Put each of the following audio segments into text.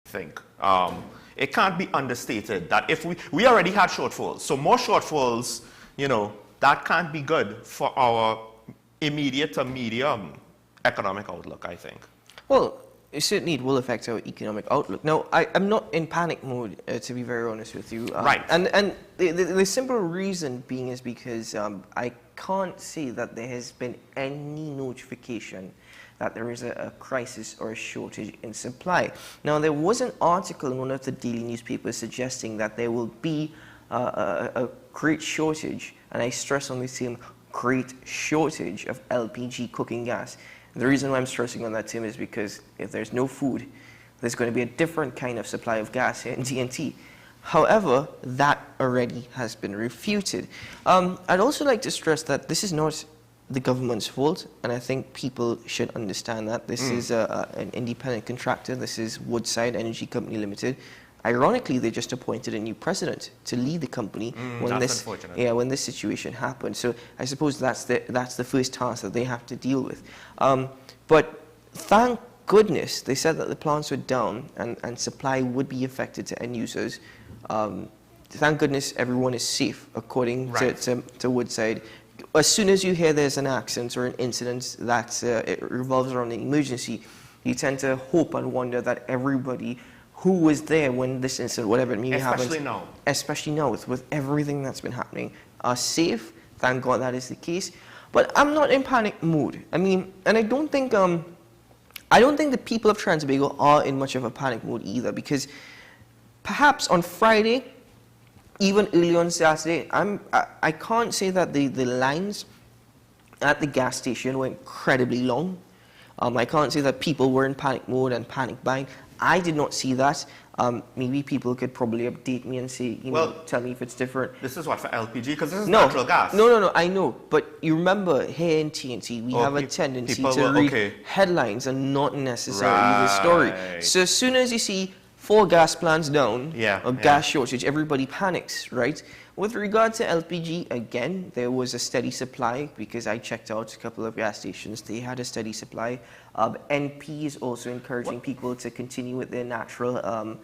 think. It can't be understated that if we already had shortfalls, so more shortfalls, that can't be good for our immediate to medium economic outlook, I think. Well, certainly it will affect our economic outlook. Now, I'm not in panic mode, to be very honest with you. Right. And the simple reason being is because I can't see that there has been any notification that there is a crisis or a shortage in supply. Now, there was an article in one of the daily newspapers suggesting that there will be a great shortage, and I stress on the term great shortage of LPG cooking gas. The reason why I'm stressing on that, Tim, is because if there's no food, there's going to be a different kind of supply of gas here in TNT. However, that already has been refuted. I'd also like to stress that this is not the government's fault, and I think people should understand that. This is an independent contractor. This is Woodside Energy Company Limited. Ironically, they just appointed a new president to lead the company when this situation happened. So I suppose that's the first task that they have to deal with. But thank goodness they said that the plants were down and supply would be affected to end users. Thank goodness everyone is safe, according to Woodside. As soon as you hear there's an accident or an incident that it revolves around an emergency, you tend to hope and wonder that everybody who was there when this incident, whatever it may happen, especially now with everything that's been happening, are safe. Thank God that is the case. But I'm not in panic mode. I mean, and I don't think the people of Trinidad are in much of a panic mode either, because perhaps on Friday, even early on Saturday, I can't say that the lines at the gas station were incredibly long. I can't say that people were in panic mode and panic buying. I did not see that. Maybe people could probably update me and say, tell me if it's different. This is what, for LPG? Because this is natural gas. No, I know. But you remember here in TNT, we have a tendency to read headlines and not necessarily the story. So as soon as you see 4 gas plants down, or gas shortage, everybody panics, right? With regard to LPG, again, there was a steady supply because I checked out a couple of gas stations. They had a steady supply. NP is also encouraging people to continue with their natural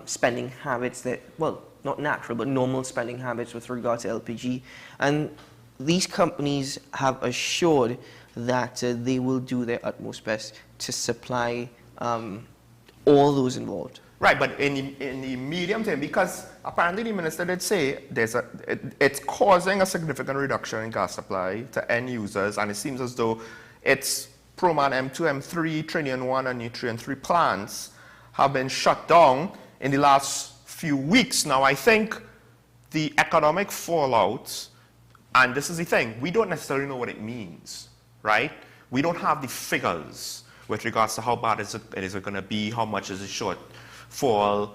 spending habits, not natural, but normal spending habits with regard to LPG. And these companies have assured that they will do their utmost best to supply all those involved. Right, but in the medium term, because apparently the minister did say it's causing a significant reduction in gas supply to end users, and it seems as though it's Proman M2, M3, Trinian 1, and Nutrient 3 plants have been shut down in the last few weeks. Now, I think the economic fallout, and this is the thing, we don't necessarily know what it means, right? We don't have the figures with regards to how bad is it going to be, how much is it shortfall,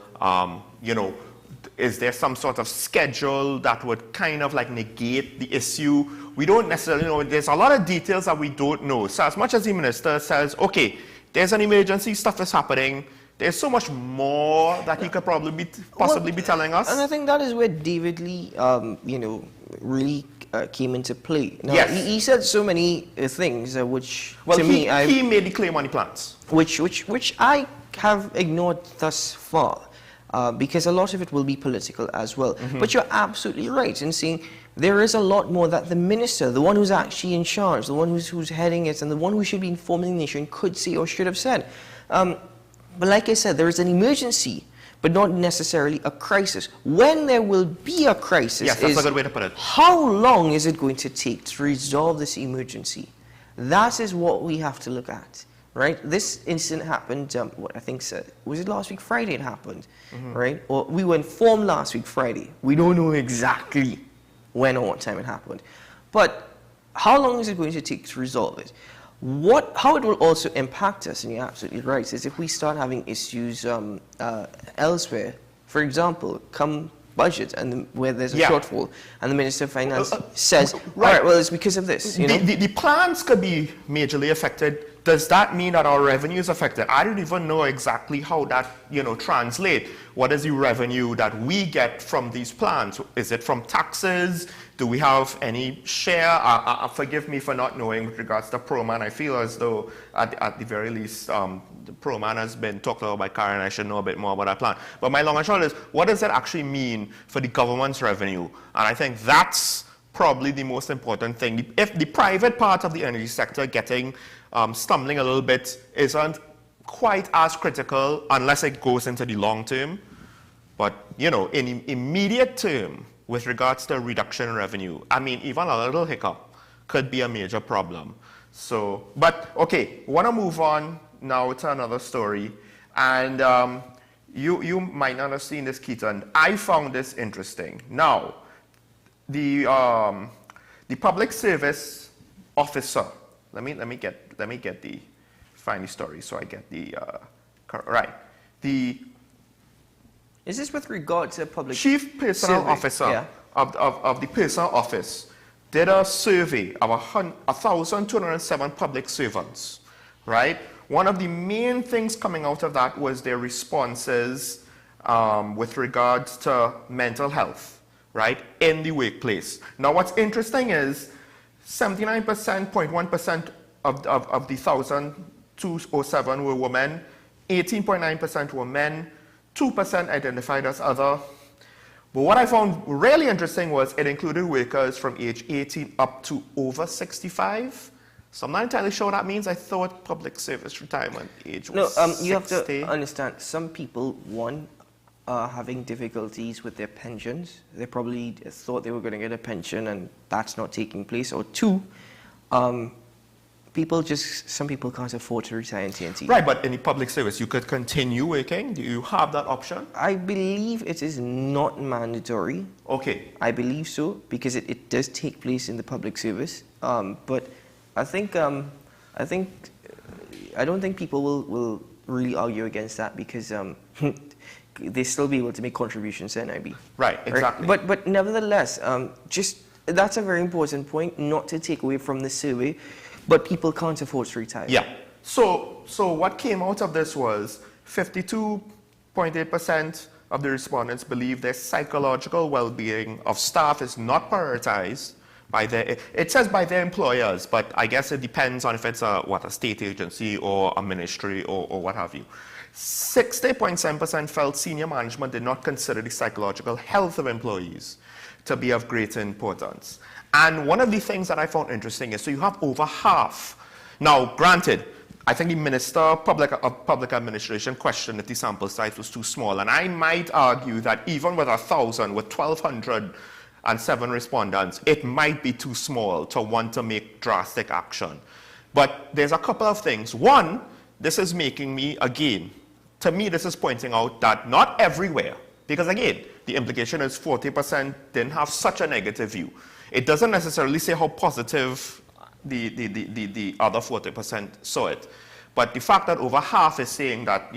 is there some sort of schedule that would kind of like negate the issue? We don't necessarily know. There's a lot of details that we don't know. So as much as the minister says, okay, there's an emergency, stuff is happening, there's so much more that he could probably possibly be telling us. And I think that is where David Lee, really came into play. Now, he said so many things which, to me, he made the claim on the plants. Which I have ignored thus far, because a lot of it will be political as well. But you're absolutely right in saying there is a lot more that the minister, the one who's actually in charge, the one who's heading it, and the one who should be informing the nation could say or should have said. But like I said, there is an emergency, but not necessarily a crisis. When there will be a crisis, that's a good way to put it. How long is it going to take to resolve this emergency? That is what we have to look at. Right, this incident happened. What I think was it last week Friday? It happened, right? Or we were informed last week Friday. We don't know exactly when or what time it happened, but how long is it going to take to resolve it? How it will also impact us, and you're absolutely right, is if we start having issues elsewhere. For example, come budget and where there's a shortfall, and the Minister of Finance says, all right, well, it's because of this. The plans could be majorly affected does that mean that our revenue is affected? I don't even know exactly how that, translate. What is the revenue that we get from these plans? Is it from taxes? Do we have any share? Forgive me for not knowing with regards to ProMan. I feel as though at the very least, the ProMan has been talked about by Karen. I should know a bit more about that plan. But my long and short is, what does it actually mean for the government's revenue? And I think that's probably the most important thing. If the private part of the energy sector stumbling a little bit isn't quite as critical unless it goes into the long term. But, in the immediate term, with regards to reduction in revenue, I mean, even a little hiccup could be a major problem. So, but, okay, want to move on now to another story. And you might not have seen this, Keaton. I found this interesting. Now, the public service officer, let me find the story so I get the right. Is this with regard to public chief personnel officer of the personnel office did a survey of 1,207 public servants, right? One of the main things coming out of that was their responses with regards to mental health, right, in the workplace. Now, what's interesting is 79.1% of the 1,207 were women, 18.9% were men, 2% identified as other. But what I found really interesting was it included workers from age 18 up to over 65. So I'm not entirely sure what that means. I thought public service retirement age was 60. You have to understand, some people, one, are having difficulties with their pensions. They probably thought they were going to get a pension and that's not taking place. Or two, some people can't afford to retire in TNT. Right, but in the public service, you could continue working. Do you have that option? I believe it is not mandatory. Okay. I believe so, because it does take place in the public service. But I don't think people will really argue against that, because they still be able to make contributions to NIB. Right, exactly. Right? But nevertheless, that's a very important point, not to take away from the survey. But people can't afford to retire. Yeah. So what came out of this was 52.8% of the respondents believe their psychological well-being of staff is not prioritized by it says by their employers, but I guess it depends on if it's a state agency or a ministry or what have you. 60.7% felt senior management did not consider the psychological health of employees to be of greater importance. And one of the things that I found interesting is, so you have over half. Now, granted, I think the Minister of Public Administration questioned that the sample size was too small. And I might argue that even with 1,000, with 1,207 respondents, it might be too small to want to make drastic action. But there's a couple of things. One, this is making me, again, to me, this is pointing out that not everywhere, because again, the implication is 40% didn't have such a negative view. It doesn't necessarily say how positive the other 40% saw it. But the fact that over half is saying that,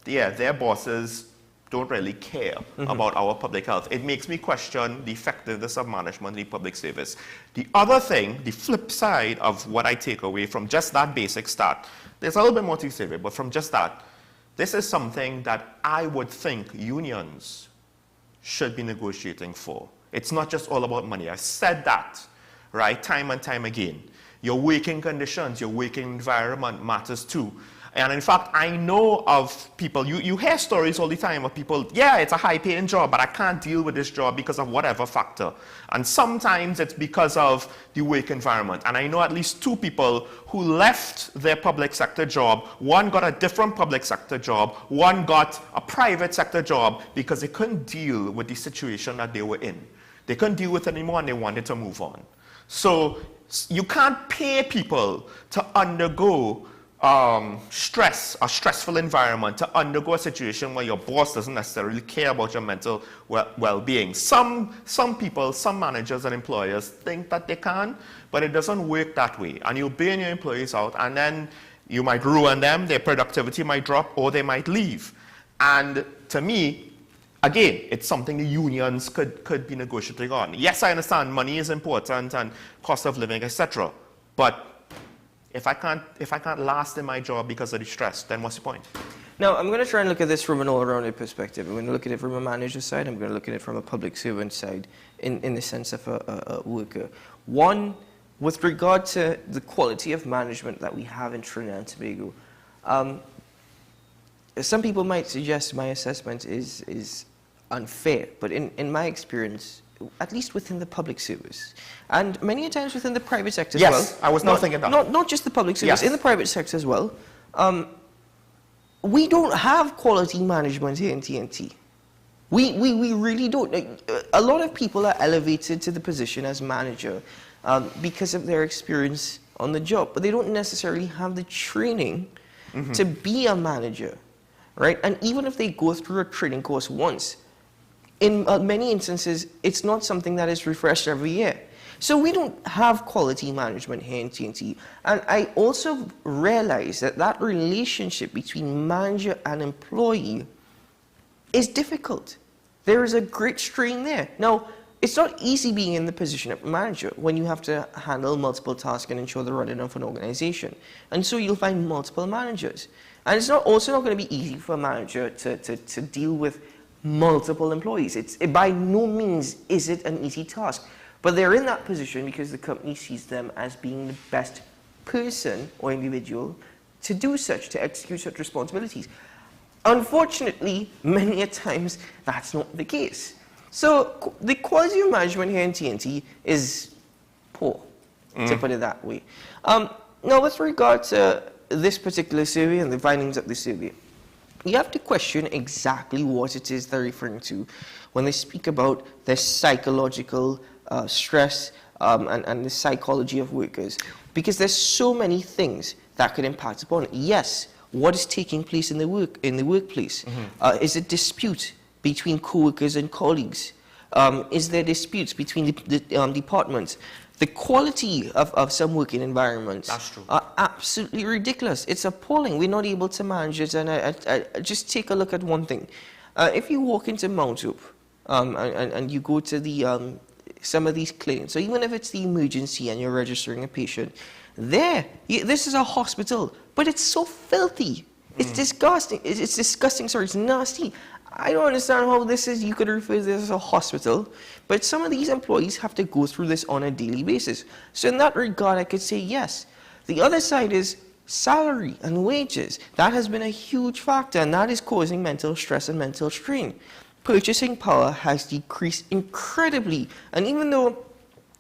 their bosses don't really care about our public health, it makes me question the effectiveness of management in the public service. The other thing, the flip side of what I take away from just that basic stat, there's a little bit more to say, but from just that, this is something that I would think unions should be negotiating for. It's not just all about money. I've said that, right, time and time again. Your working conditions, your working environment matters too. And in fact, I know of people, you hear stories all the time of people, yeah, it's a high-paying job, but I can't deal with this job because of whatever factor. And sometimes it's because of the work environment. And I know at least 2 people who left their public sector job. One got a different public sector job. One got a private sector job because they couldn't deal with the situation that they were in. They couldn't deal with it anymore and they wanted to move on. So you can't pay people to undergo a stressful environment, to undergo a situation where your boss doesn't necessarily care about your mental well-being. Some people, some managers and employers think that they can, but it doesn't work that way. And you burn your employees out, and then you might ruin them, their productivity might drop, or they might leave. And to me, again, it's something the unions could be negotiating on. Yes, I understand money is important and cost of living, etc. But If I can't last in my job because of the stress, then what's the point? Now, I'm going to try and look at this from an all-rounded perspective. I'm going to look at it from a manager side. I'm going to look at it from a public servant side in the sense of a worker. One, with regard to the quality of management that we have in Trinidad and Tobago, some people might suggest my assessment is unfair, but in my experience, at least within the public service, and many a times within the private sector as well. Yes, I was not thinking that. Not just the public service, in the private sector as well. We don't have quality management here in TNT. We really don't. A lot of people are elevated to the position as manager because of their experience on the job, but they don't necessarily have the training to be a manager, right? And even if they go through a training course once, in many instances, it's not something that is refreshed every year. So we don't have quality management here in TNT. And I also realize that that relationship between manager and employee is difficult. There is a great strain there. Now, it's not easy being in the position of manager when you have to handle multiple tasks and ensure the running of an organization. And so you'll find multiple managers. And it's also not going to be easy for a manager to deal with multiple employees. By no means is it an easy task. But they're in that position because the company sees them as being the best person or individual to do such, to execute such responsibilities. Unfortunately, many a times, that's not the case. So the quality of management here in TNT is poor, to put it that way. Now, with regard to this particular survey and the findings of the survey, you have to question exactly what it is they're referring to when they speak about the psychological stress and the psychology of workers, because there's so many things that could impact upon it. Yes, what is taking place in the workplace? Is it dispute between co-workers and colleagues? Is there disputes between the departments? The quality of some working environments are absolutely ridiculous. It's appalling. We're not able to manage it. And I just take a look at one thing. If you walk into Mount Hope and you go to some of these clinics, so even if it's the emergency and you're registering a patient, this is a hospital, but it's so filthy. It's disgusting. It's disgusting, sorry, it's nasty. I don't understand how you could refer to this as a hospital, but some of these employees have to go through this on a daily basis. So in that regard, I could say yes. The other side is salary and wages. That has been a huge factor, and that is causing mental stress and mental strain. Purchasing power has decreased incredibly, and even though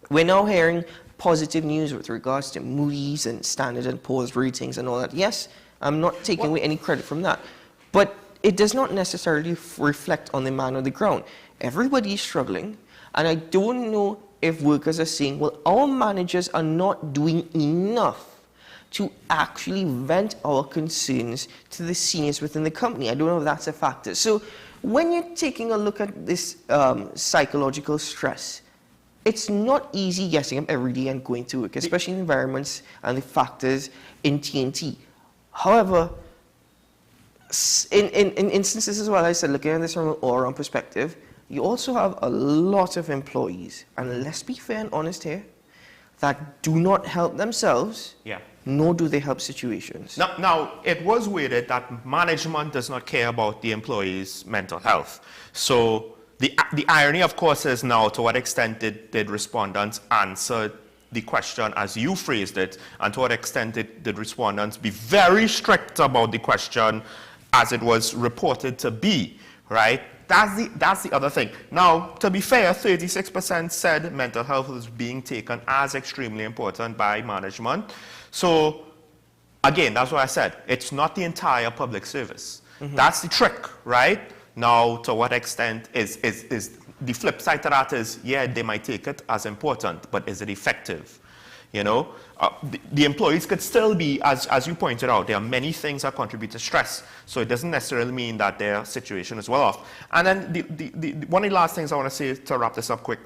we're now hearing positive news with regards to Moody's and Standard & Poor's ratings and all that, yes, I'm not taking away any credit from that, but it does not necessarily reflect on the man on the ground. Everybody is struggling, and I don't know if workers are saying, well, our managers are not doing enough to actually vent our concerns to the seniors within the company. I don't know if that's a factor. So when you're taking a look at this psychological stress, it's not easy getting up every day and going to work, especially in environments and the factors in TNT. However, in instances as well, I said, looking at this from an all-around perspective, you also have a lot of employees, and let's be fair and honest here, that do not help themselves, nor do they help situations. Now, it was worded that management does not care about the employees' mental health. So the irony, of course, is now to what extent did respondents answer the question as you phrased it, and to what extent did respondents be very strict about the question as it was reported to be, right? That's the other thing. Now, to be fair, 36% said mental health was being taken as extremely important by management. So, again, that's what I said. It's not the entire public service. That's the trick, right? Now, to what extent is the flip side to that is, yeah, they might take it as important, but is it effective? You know, the employees could still be, as you pointed out, there are many things that contribute to stress. So it doesn't necessarily mean that their situation is well off. And then one of the last things I want to say to wrap this up quick,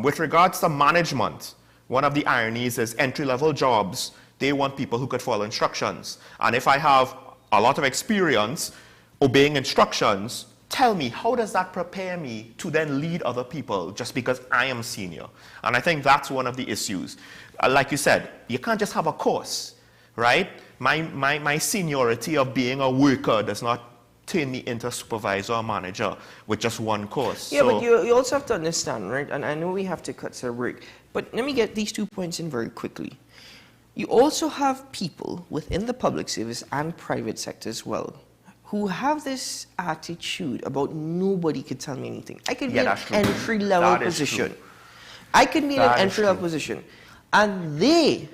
with regards to management, one of the ironies is entry-level jobs, they want people who could follow instructions. And if I have a lot of experience obeying instructions, tell me, how does that prepare me to then lead other people just because I am senior? And I think that's one of the issues. Like you said, you can't just have a course right? My seniority of being a worker does not turn me into a supervisor or manager with just one course. Yeah, but you also have to understand, right? And I know we have to cut to a break, but let me get these 2 points in very quickly. You also have people within the public service and private sector as well who have this attitude about nobody could tell me anything. I could be in an entry-level position. I could be in an entry-level position, and they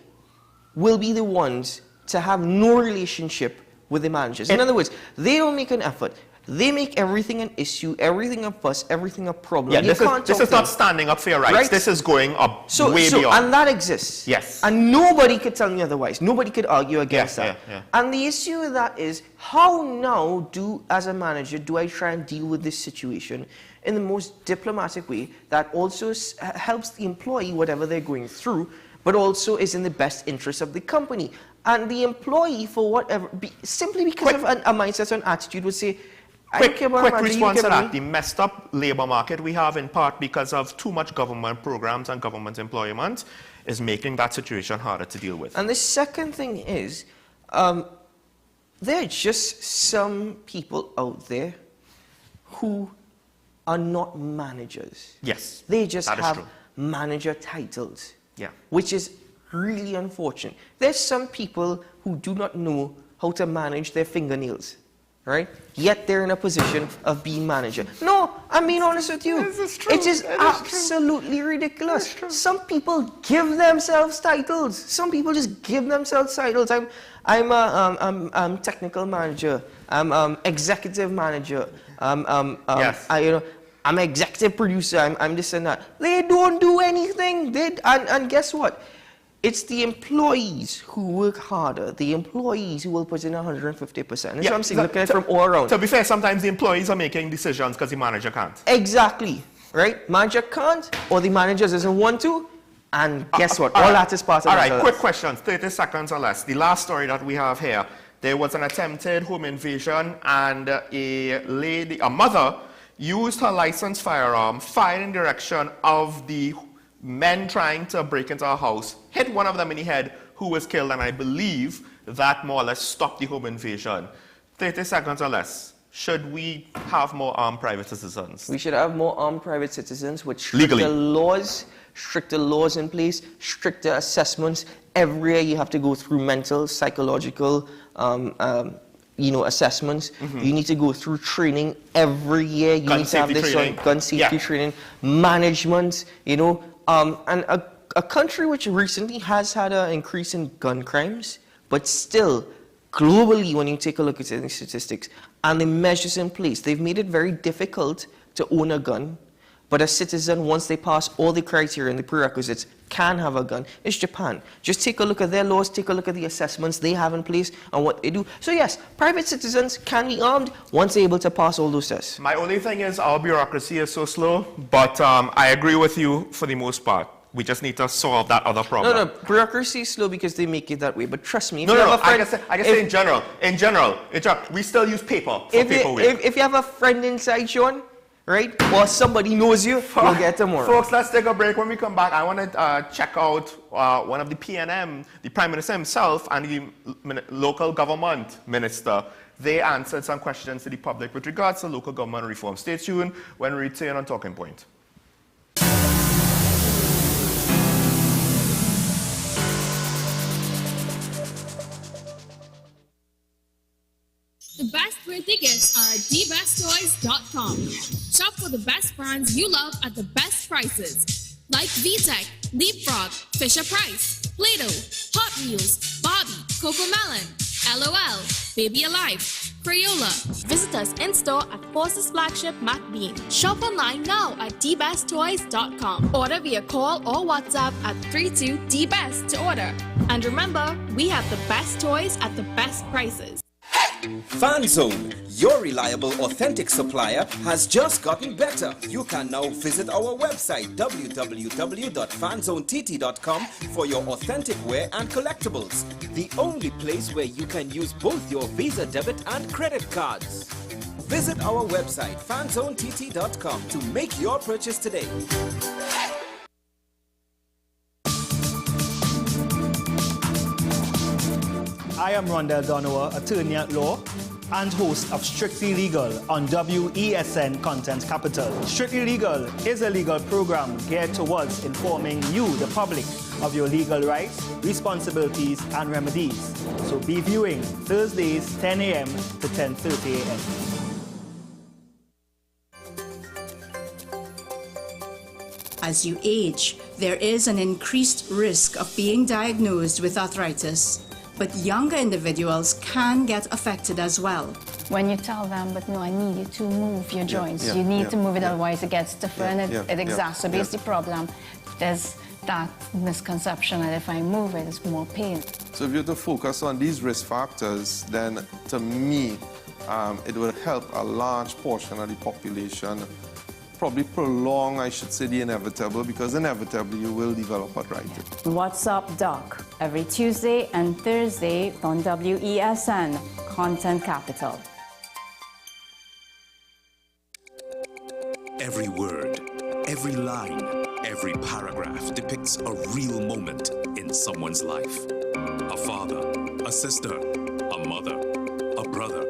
will be the ones to have no relationship with the managers. In other words, they don't make an effort. They make everything an issue, everything a fuss, everything a problem. Yeah, this is not standing up for your rights. Right? This is going up way beyond. And that exists. Yes. And nobody could tell me otherwise. Nobody could argue against that. Yeah. And the issue with that is, how now as a manager, do I try and deal with this situation in the most diplomatic way that also helps the employee, whatever they're going through, but also is in the best interest of the company. And the employee, for whatever, simply because of a mindset or an attitude, would say, quick response to that. The messed up labor market we have, in part because of too much government programs and government employment, is making that situation harder to deal with. And the second thing is, there are just some people out there who are not managers. Yes, they just have manager titles. Yeah, which is really unfortunate. There's some people who do not know how to manage their fingernails, right? Yet they're in a position of being manager. No, I'm being honest with you. This is true. It is absolutely ridiculous. Some people give themselves titles. Some people just give themselves titles. I'm technical manager. I'm executive manager. Yes. I'm an executive producer. I'm this and that. They don't do anything. And guess what? It's the employees who work harder, the employees who will put in 150%. That's what I'm saying, looking at it from all around. To be fair, sometimes the employees are making decisions because the manager can't. Exactly, right? Manager can't, or the manager doesn't want to, and guess what? All that is part of it. All right, quick questions, 30 seconds or less. The last story that we have here, there was an attempted home invasion, and a mother used her licensed firearm, fired in direction of the men trying to break into her house, hit one of them in the head, who was killed, and I believe that more or less stopped the home invasion. 30 seconds or less. Should we have more armed private citizens? We should have more armed private citizens with stricter laws in place, stricter assessments. Every year you have to go through mental, psychological, assessments. You need to go through training every year. You need to have this gun safety training, management, and a country which recently has had an increase in gun crimes, but still, globally, when you take a look at the statistics and the measures in place, they've made it very difficult to own a gun. But a citizen, once they pass all the criteria and the prerequisites, can have a gun. It's Japan. Just take a look at their laws, take a look at the assessments they have in place and what they do. So yes, private citizens can be armed once they're able to pass all those tests. My only thing is our bureaucracy is so slow, but I agree with you for the most part. We just need to solve that other problem. No, bureaucracy is slow because they make it that way. But trust me, I can say in general, we still use paper for paperwork. If you have a friend inside, Sean, right, or somebody knows you, you'll get them more. Folks, let's take a break. When we come back, I want to check out one of the PNM, the Prime Minister himself, and the local government minister. They answered some questions to the public with regards to local government reform. Stay tuned when we return on Talking Point. The best birthday gifts are at dbesttoys.com. Shop for the best brands you love at the best prices. Like VTech, Leapfrog, Fisher-Price, Play-Doh, Hot Wheels, Barbie, Cocomelon, LOL, Baby Alive, Crayola. Visit us in-store at Forces Flagship MacBean. Shop online now at dbesttoys.com. Order via call or WhatsApp at 32DBEST to order. And remember, we have the best toys at the best prices. FanZone, your reliable, authentic supplier, has just gotten better. You can now visit our website www.fanzonett.com for your authentic wear and collectibles. The only place where you can use both your Visa debit and credit cards. Visit our website fanzonett.com to make your purchase today. I am Rondell Donowa, attorney at law and host of Strictly Legal on WESN Content Capital. Strictly Legal is a legal program geared towards informing you, the public, of your legal rights, responsibilities, and remedies. So be viewing Thursdays 10 a.m. to 10:30 a.m. As you age, there is an increased risk of being diagnosed with arthritis, but younger individuals can get affected as well. When you tell them, but no, I need you to move your joints, you need to move it, otherwise it gets stiffer and it exacerbates the problem. There's that misconception that if I move it, it's more pain. So if you're to focus on these risk factors, then to me, it will help a large portion of the population, probably prolong, I should say, the inevitable, because inevitably you will develop arthritis. What's Up Doc, every Tuesday and Thursday on WESN Content Capital. Every word, every line, every paragraph depicts a real moment in someone's life. A father, a sister, a mother, a brother.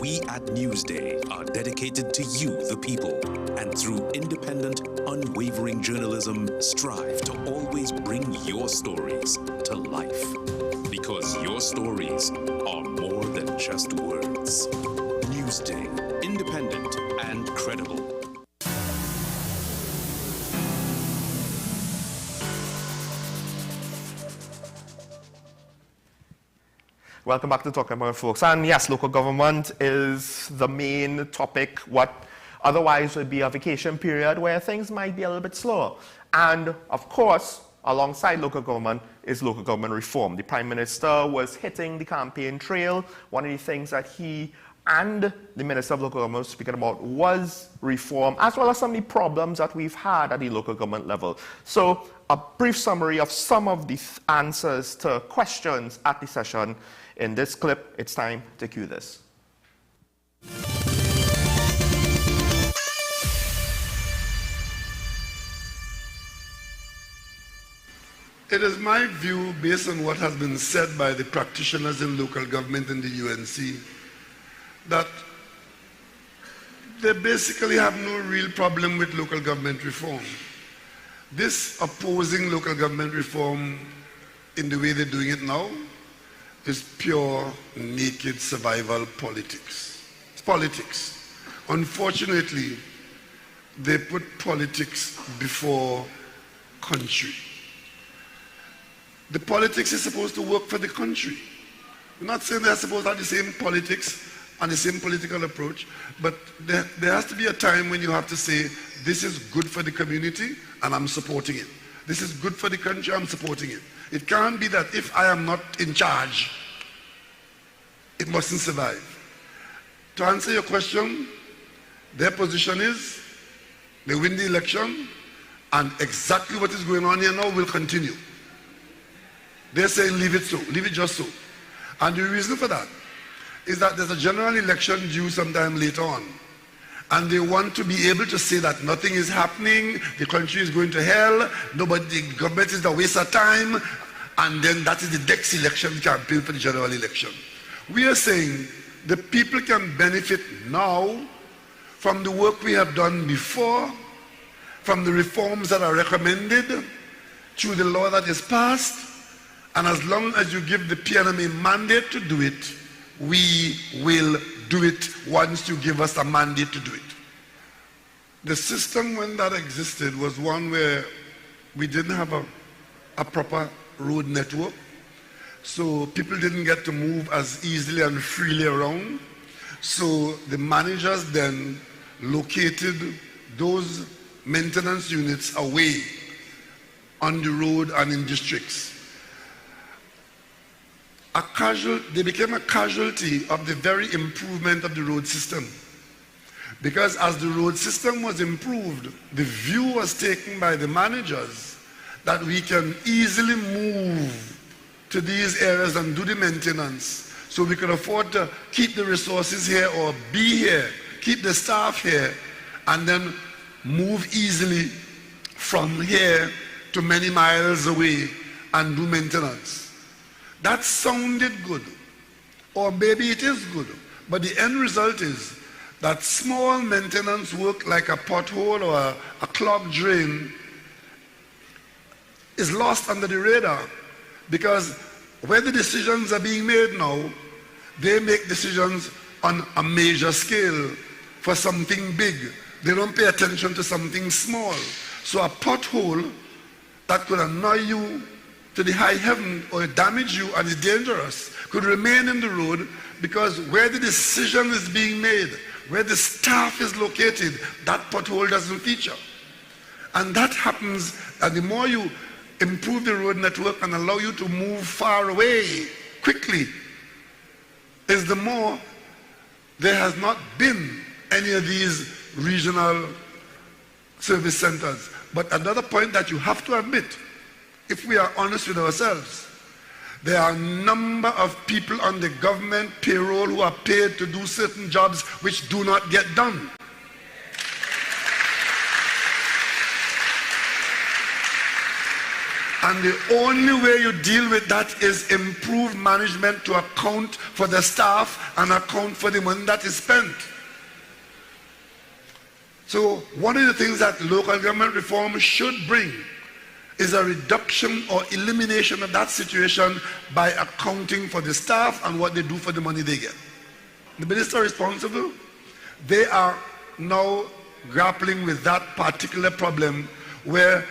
We at Newsday are dedicated to you, the people, and through independent, unwavering journalism, strive to always bring your stories to life. Because your stories are more than just words. Newsday, independent and credible. Welcome back to Talking About Folks. And yes, local government is the main topic, what otherwise would be a vacation period where things might be a little bit slower. And of course, alongside local government is local government reform. The Prime Minister was hitting the campaign trail. One of the things that he and the Minister of Local Government was speaking about was reform, as well as some of the problems that we've had at the local government level. So a brief summary of some of the answers to questions at the session. In this clip, it's time to cue this. It is my view, based on what has been said by the practitioners in local government and the UNC, that they basically have no real problem with local government reform. This opposing local government reform in the way they're doing it now is pure, naked survival politics. It's politics. Unfortunately, they put politics before country. The politics is supposed to work for the country. We're not saying they're supposed to have the same politics and the same political approach, but there has to be a time when you have to say, this is good for the community and I'm supporting it. This is good for the country, I'm supporting it. It can't be that if I am not in charge, it mustn't survive. To answer your question, their position is they win the election and exactly what is going on here now will continue. They're saying leave it so, leave it just so. And the reason for that is that there's a general election due sometime later on. And they want to be able to say that nothing is happening, the country is going to hell, nobody, the government is a waste of time, and then that is the next election campaign for the general election. We are saying the people can benefit now from the work we have done before, from the reforms that are recommended, through the law that is passed, and as long as you give the PNMA mandate to do it, we will do it once you give us a mandate to do it. The system when that existed was one where we didn't have a proper road network, so people didn't get to move as easily and freely around. So the managers then located those maintenance units away on the road and in districts. They became a casualty of the very improvement of the road system. Because as the road system was improved, the view was taken by the managers that we can easily move to these areas and do the maintenance. So we can afford to keep the resources here or be here, keep the staff here, and then move easily from here to many miles away and do maintenance. That sounded good, or maybe it is good, but the end result is that small maintenance work like a pothole or a clogged drain is lost under the radar, because where the decisions are being made now, they make decisions on a major scale for something big. They don't pay attention to something small. So a pothole that could annoy you to the high heaven or damage you and is dangerous could remain in the road, because where the decision is being made, where the staff is located, that pothole doesn't feature. And that happens, and the more you improve the road network and allow you to move far away quickly, is the more there has not been any of these regional service centers. But another point that you have to admit, if we are honest with ourselves, there are a number of people on the government payroll who are paid to do certain jobs which do not get done. And the only way you deal with that is improved management to account for the staff and account for the money that is spent. So one of the things that local government reform should bring is a reduction or elimination of that situation by accounting for the staff and what they do for the money they get. The minister responsible, they are now grappling with that particular problem where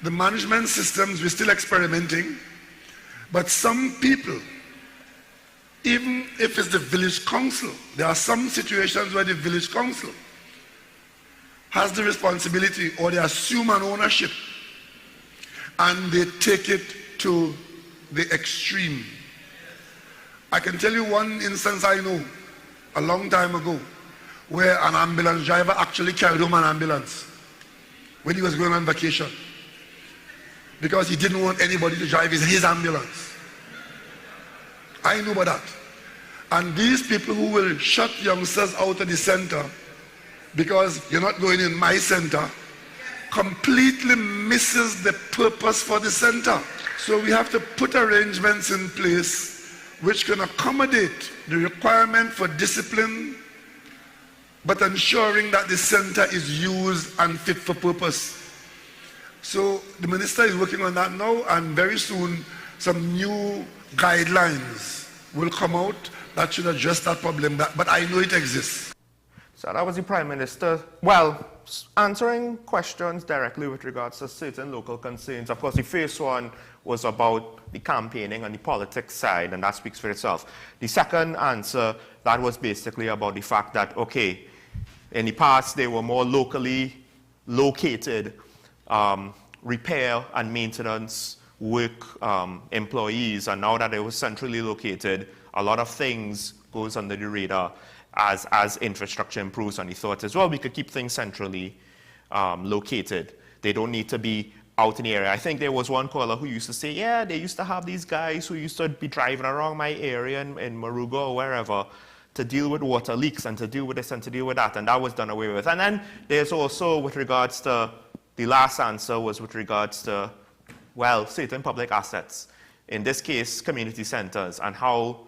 the management systems, we're still experimenting, but some people, even if it's the village council, there are some situations where the village council has the responsibility, or they assume an ownership and they take it to the extreme. I can tell you one instance I know a long time ago where an ambulance driver actually carried home an ambulance when he was going on vacation, because he didn't want anybody to drive his ambulance. I know about that. And these people who will shut youngsters out of the center because you're not going in my center completely misses the purpose for the center. So we have to put arrangements in place which can accommodate the requirement for discipline, but ensuring that the center is used and fit for purpose. So the minister is working on that now, and very soon some new guidelines will come out that should address that problem, but I know it exists. So that was the Prime Minister, well, answering questions directly with regards to certain local concerns. Of course, the first one was about the campaigning on the politics side, and that speaks for itself. The second answer, that was basically about the fact that, okay, in the past they were more locally located repair and maintenance work employees, and now that they were centrally located, a lot of things goes under the radar as infrastructure improves. And he thought as well, we could keep things centrally located. They don't need to be out in the area. I think there was one caller who used to say, yeah, they used to have these guys who used to be driving around my area in Maruga or wherever to deal with water leaks and to deal with this and to deal with that, and that was done away with. And then there's also, with regards to, the last answer was with regards to, well, certain public assets. In this case, community centers, and how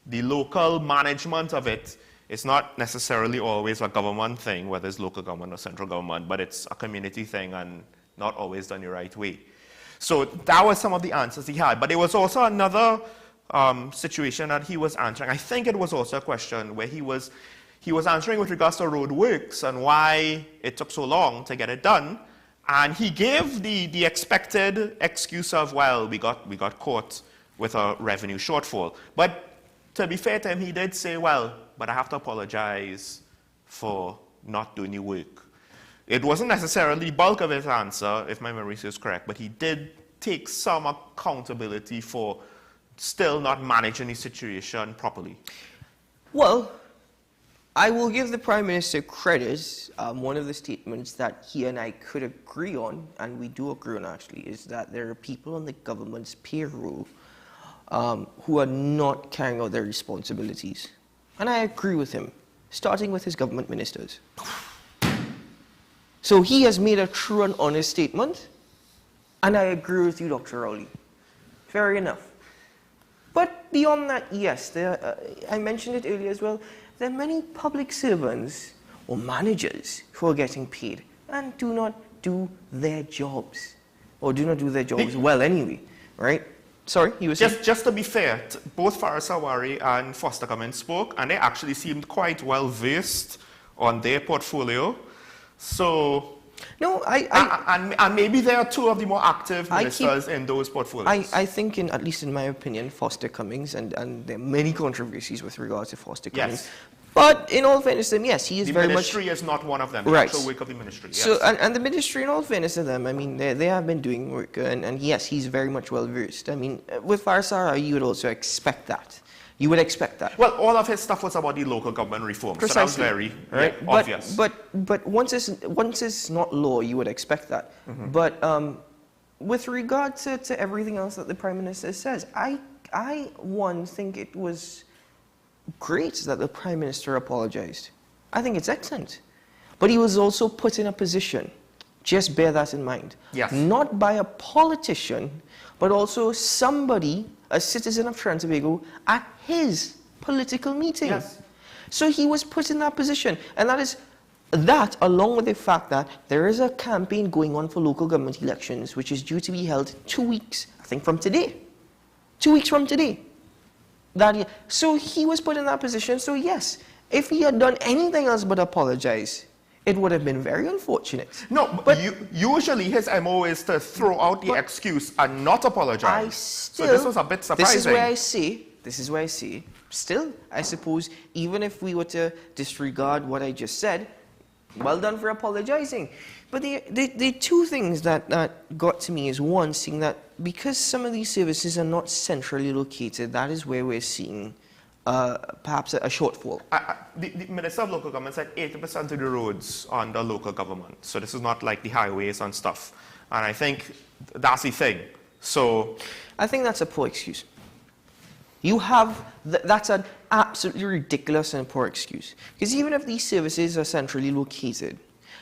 the local management of it is not necessarily always a government thing, whether it's local government or central government, but it's a community thing and not always done the right way. So that was some of the answers he had. But there was also another situation that he was answering. I think it was also a question where he was answering with regards to road works and why it took so long to get it done. And he gave the expected excuse of, well, we got caught with a revenue shortfall. But to be fair to him, he did say, well, but I have to apologize for not doing the work. It wasn't necessarily the bulk of his answer, if my memory is correct, but he did take some accountability for still not managing the situation properly. Well, I will give the Prime Minister credit. One of the statements that he and I could agree on, and we do agree on actually, is that there are people on the government's payroll who are not carrying out their responsibilities. And I agree with him, starting with his government ministers. So he has made a true and honest statement, and I agree with you, Dr. Rowley. Fair enough. But beyond that, yes, I mentioned it earlier as well, there are many public servants or managers who are getting paid and do not do their jobs, or do not do their jobs well anyway, right? Sorry, you were saying? Just to be fair, both Faris Sawari and Foster Cummins spoke, and they actually seemed quite well versed on their portfolio. So, no, and maybe they are two of the more active ministers in those portfolios. I think, at least in my opinion, Foster Cummins, and there are many controversies with regards to Foster Cummins. Yes. But in all fairness to them, yes, he is very much... The ministry is not one of them. The right. actual work of the ministry. Yes. So, and the ministry, in all fairness to them, I mean, they have been doing work, and yes, he's very much well versed. I mean, with Faris Sawari, you would also expect that. You would expect that. Well, all of his stuff was about the local government reform. Precisely. So that was very obvious. But once it's not law, you would expect that. Mm-hmm. But with regard to everything else that the Prime Minister says, I think it was great that the Prime Minister apologized. I think it's excellent. But he was also put in a position, just bear that in mind, yes. not by a politician, but also somebody, a citizen of Trinidad and Tobago, at his political meeting. Yes. So he was put in that position. And that, along with the fact that there is a campaign going on for local government elections, which is due to be held 2 weeks, I think, from today. 2 weeks from today. So he was put in that position. So yes, if he had done anything else but apologize, it would have been very unfortunate. No, but usually his MO is to throw out the excuse and not apologize. So this was a bit surprising. This is where I say, still, I suppose, even if we were to disregard what I just said, well done for apologizing. But the two things that got to me is, one, seeing that because some of these services are not centrally located, that is where we're seeing perhaps a shortfall. The Minister of Local Government said 80% of the roads are under local government. So this is not like the highways and stuff. And I think that's the thing. So I think that's a poor excuse. You have, that's an absolutely ridiculous and poor excuse. Because even if these services are centrally located,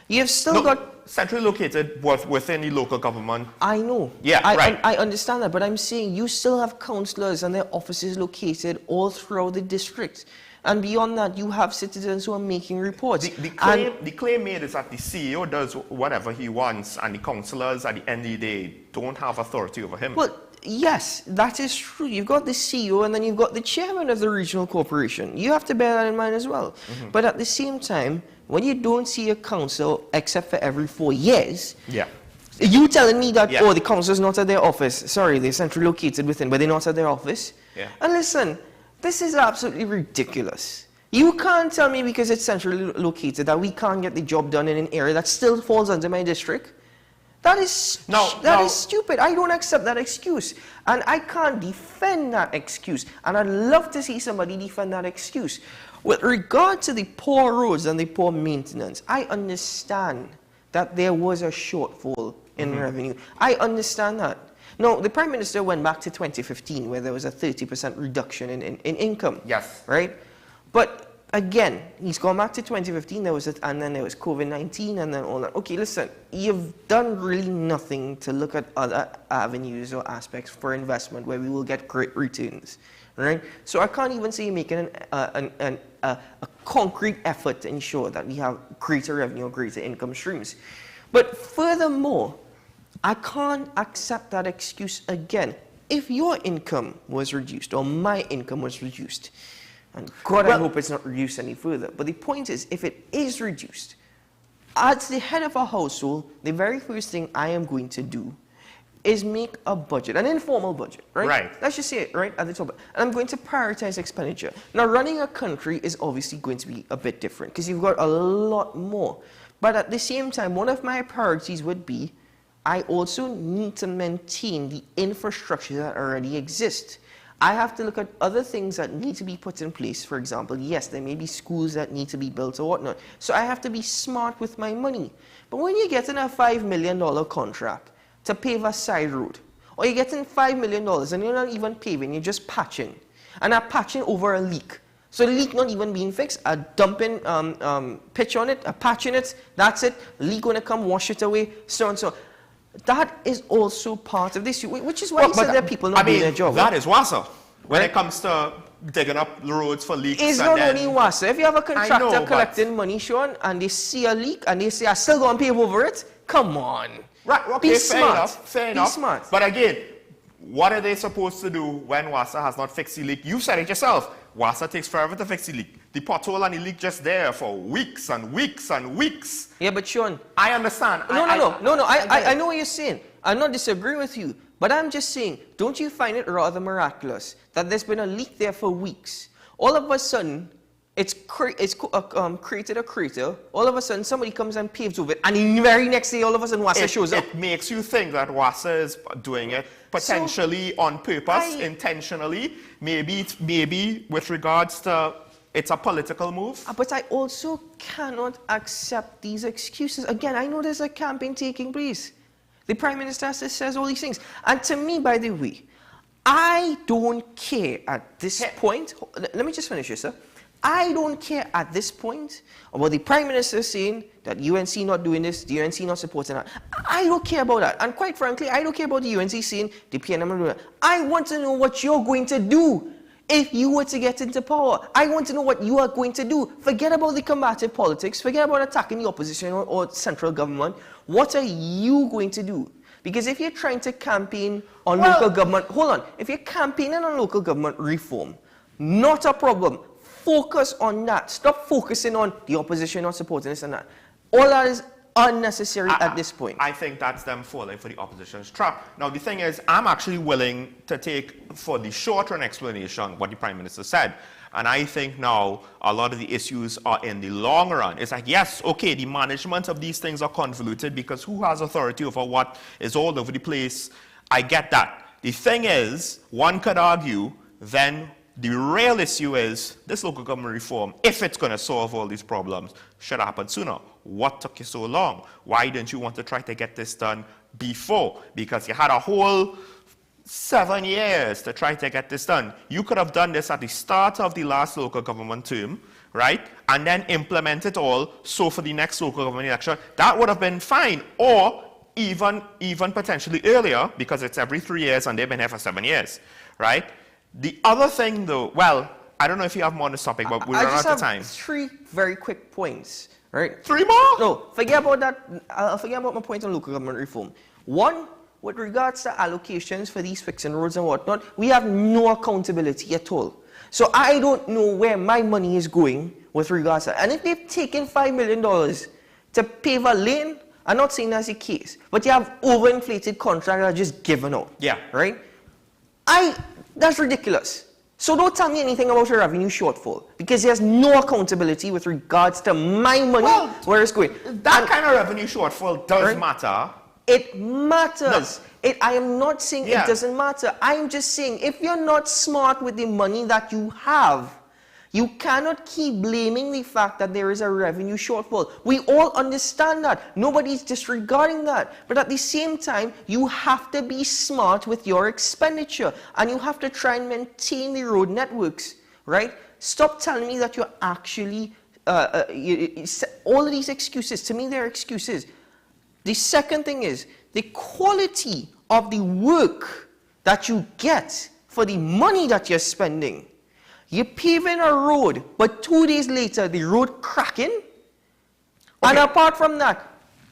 you have still got... Centrally located within the local government. I know. Yeah, right. I understand that, but I'm saying you still have councillors and their offices located all throughout the district. And beyond that, you have citizens who are making reports. The claim made is that the CEO does whatever he wants, and the councillors at the end of the day don't have authority over him. Well, yes, that is true. You've got the CEO and then you've got the chairman of the regional corporation. You have to bear that in mind as well. Mm-hmm. But at the same time, when you don't see a council except for every 4 years, you telling me that, oh, the council's not at their office. Sorry, they're centrally located within, but they're not at their office. Yeah. And listen, this is absolutely ridiculous. You can't tell me because it's centrally located that we can't get the job done in an area that still falls under my district. That is stupid. I don't accept that excuse. And I can't defend that excuse. And I'd love to see somebody defend that excuse. With regard to the poor roads and the poor maintenance, I understand that there was a shortfall in revenue. I understand that. Now, the Prime Minister went back to 2015 where there was a 30% reduction in income. Yes. Right? But again, he's gone back to 2015, and then there was COVID-19 and then all that. Okay, listen, you've done really nothing to look at other avenues or aspects for investment where we will get great returns. Right? So I can't even say you're making a concrete effort to ensure that we have greater revenue or greater income streams. But furthermore, I can't accept that excuse again. If your income was reduced or my income was reduced, and God, I hope it's not reduced any further, but the point is, if it is reduced, as the head of a household, the very first thing I am going to do is make a budget, an informal budget, right? Right. Let's just say it, right, at the top. And I'm going to prioritize expenditure. Now, running a country is obviously going to be a bit different because you've got a lot more. But at the same time, one of my priorities would be I also need to maintain the infrastructure that already exists. I have to look at other things that need to be put in place. For example, yes, there may be schools that need to be built or whatnot. So I have to be smart with my money. But when you're getting a $5 million contract to pave a side road, or you're getting $5 million and you're not even paving, you're just patching, and are patching over a leak. So the leak not even being fixed, a dumping pitch on it, a patching it, that's it, leak gonna come, wash it away, so and so. That is also part of this, which is why you said that people not doing their job. That is WASA. when it comes to digging up the roads for leaks. It's not only WASA. If you have a contractor collecting money, Sean, and they see a leak and they say, I still going to pave over it, come on. Right, okay, Be fair smart. enough, fair enough. Be smart. But again, what are they supposed to do when WASA has not fixed the leak? You said it yourself. WASA takes forever to fix the leak. The pothole and the leak just there for weeks and weeks and weeks. Yeah, but Sean, I understand. No, I know what you're saying. I'm not disagreeing with you. But I'm just saying, don't you find it rather miraculous that there's been a leak there for weeks? All of a sudden, it's created a crater. All of a sudden, somebody comes and paves over it. And the very next day, all of a sudden, WASA shows up. It makes you think that WASA is doing it potentially on purpose, intentionally. Maybe with regards to it's a political move. But I also cannot accept these excuses. Again, I know there's a campaign taking place. The Prime Minister says all these things. And to me, by the way, I don't care at this point. Let me just finish this, sir. I don't care at this point about the Prime Minister saying that UNC not doing this, the UNC not supporting that. I don't care about that. And quite frankly, I don't care about the UNC saying the PNM not doing that. I want to know what you're going to do if you were to get into power. I want to know what you are going to do. Forget about the combative politics. Forget about attacking the opposition or central government. What are you going to do? Because if you're trying to campaign on local government, hold on. If you're campaigning on local government reform, not a problem. Focus on that. Stop focusing on the opposition not supporting this and that. All that is unnecessary at this point. I think that's them falling for the opposition's trap. Now, the thing is, I'm actually willing to take for the short-run explanation what the Prime Minister said. And I think now a lot of the issues are in the long run. It's like, yes, okay, the management of these things are convoluted because who has authority over what is all over the place? I get that. The thing is, one could argue then the real issue is this local government reform, if it's going to solve all these problems, should have happened sooner. What took you so long? Why didn't you want to try to get this done before? Because you had a whole 7 years to try to get this done. You could have done this at the start of the last local government term, right? And then implement it all, so for the next local government election, that would have been fine. Or even potentially earlier, because it's every 3 years and they've been here for 7 years, right? The other thing though, well, I don't know if you have more on this topic, but we're running out of time. I just have 3 very quick points, right? 3 more? No, forget about that. I'll forget about my point on local government reform. 1, with regards to allocations for these fixing roads and whatnot, we have no accountability at all. So I don't know where my money is going with regards to that. And if they've taken $5 million to pave a lane, I'm not saying that's the case, but you have overinflated contracts that are just given out. Yeah. Right? That's ridiculous. So don't tell me anything about a revenue shortfall, because there's no accountability with regards to my money, where it's going. That kind of revenue shortfall does matter. It matters. No. I am not saying it doesn't matter. I'm just saying if you're not smart with the money that you have, you cannot keep blaming the fact that there is a revenue shortfall. We all understand that. Nobody's disregarding that. But at the same time, you have to be smart with your expenditure. And you have to try and maintain the road networks, right? Stop telling me that you're actually, all of these excuses, to me they're excuses. The second thing is the quality of the work that you get for the money that you're spending. You're paving a road, but 2 days later, the road cracking. Okay. And apart from that,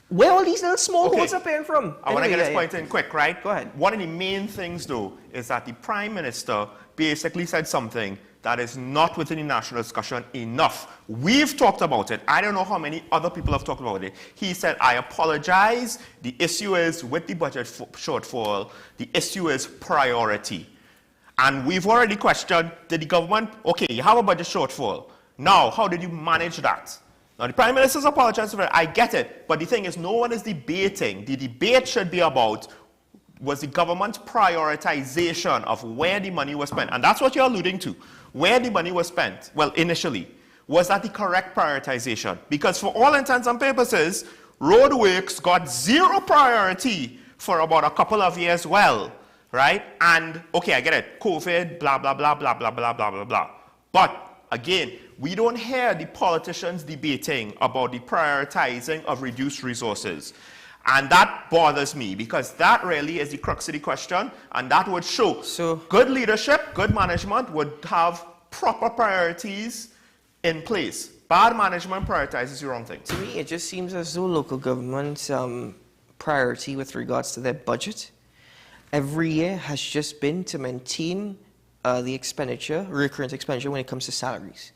where all these little small holes appearing from? I want to get this point in quick, right? Go ahead. One of the main things, though, is that the Prime Minister basically said something that is not within the national discussion enough. We've talked about it. I don't know how many other people have talked about it. He said, I apologize. The issue is with the budget shortfall, the issue is priority. And we've already questioned, did the government, okay, you have a budget shortfall. Now, how did you manage that? Now, the Prime Minister's apologized for it. I get it. But the thing is, no one is debating. The debate should be about, was the government's prioritization of where the money was spent. And that's what you're alluding to. Where the money was spent, well, initially, was that the correct prioritization? Because for all intents and purposes, roadworks got 0 priority for about a couple of years well. Right? And, okay, I get it. COVID, blah, blah, blah, blah, blah, blah, blah, blah, blah. But, again, we don't hear the politicians debating about the prioritizing of reduced resources. And that bothers me because that really is the crux of the question, and that would show good leadership, good management would have proper priorities in place. Bad management prioritizes the wrong things. To me, it just seems as though local government's priority with regards to their budget every year has just been to maintain the expenditure, recurrent expenditure when it comes to salaries.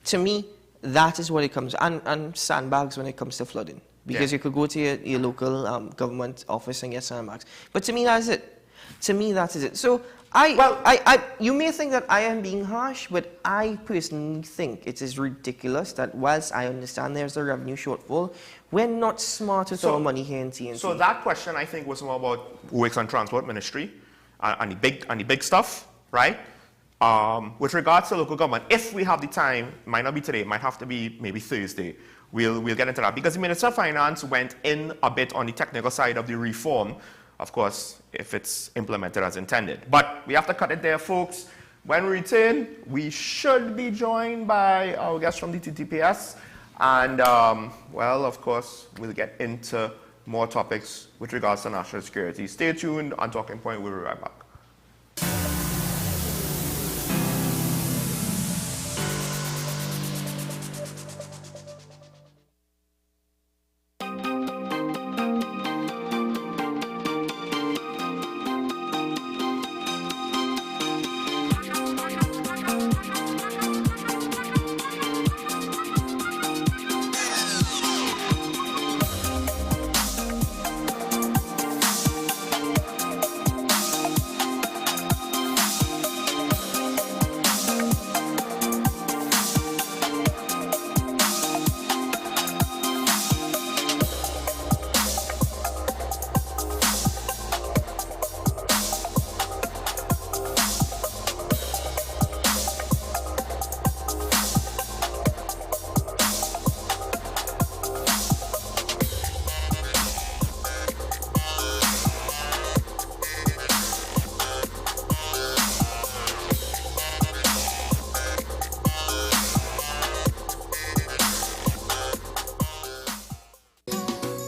To me, that is what it comes, and sandbags when it comes to flooding. Because you could go to your local government office and get sandbags. But to me, that's it. To me, that is it. So you may think that I am being harsh, but I personally think it is ridiculous that whilst I understand there's a revenue shortfall, we're not smart with our money here in TNT. So that question, I think, was more about Works and Transport Ministry and the big stuff, right? With regards to local government, if we have the time, it might not be today, it might have to be maybe Thursday, we'll get into that. Because the Minister of Finance went in a bit on the technical side of the reform, of course, if it's implemented as intended. But we have to cut it there, folks. When we return, we should be joined by our guest from the TTPS. And, well, of course, we'll get into more topics with regards to national security. Stay tuned on Talking Point. We'll be right back.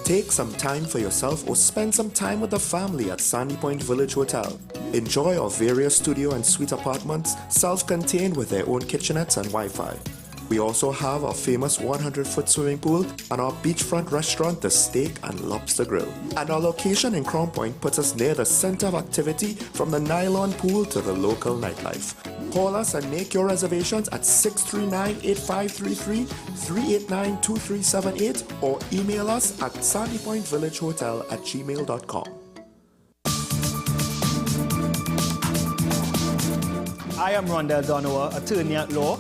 Take some time for yourself or spend some time with the family at Sandy Point Village Hotel. Enjoy our various studio and suite apartments, self-contained with their own kitchenettes and Wi-Fi. We also have our famous 100-foot swimming pool and our beachfront restaurant, The Steak and Lobster Grill. And our location in Crown Point puts us near the center of activity from the nylon pool to the local nightlife. Call us and make your reservations at 639-8533, 389-2378 or email us at sandypointvillagehotel@gmail.com. I am Rondell Donowa, attorney at law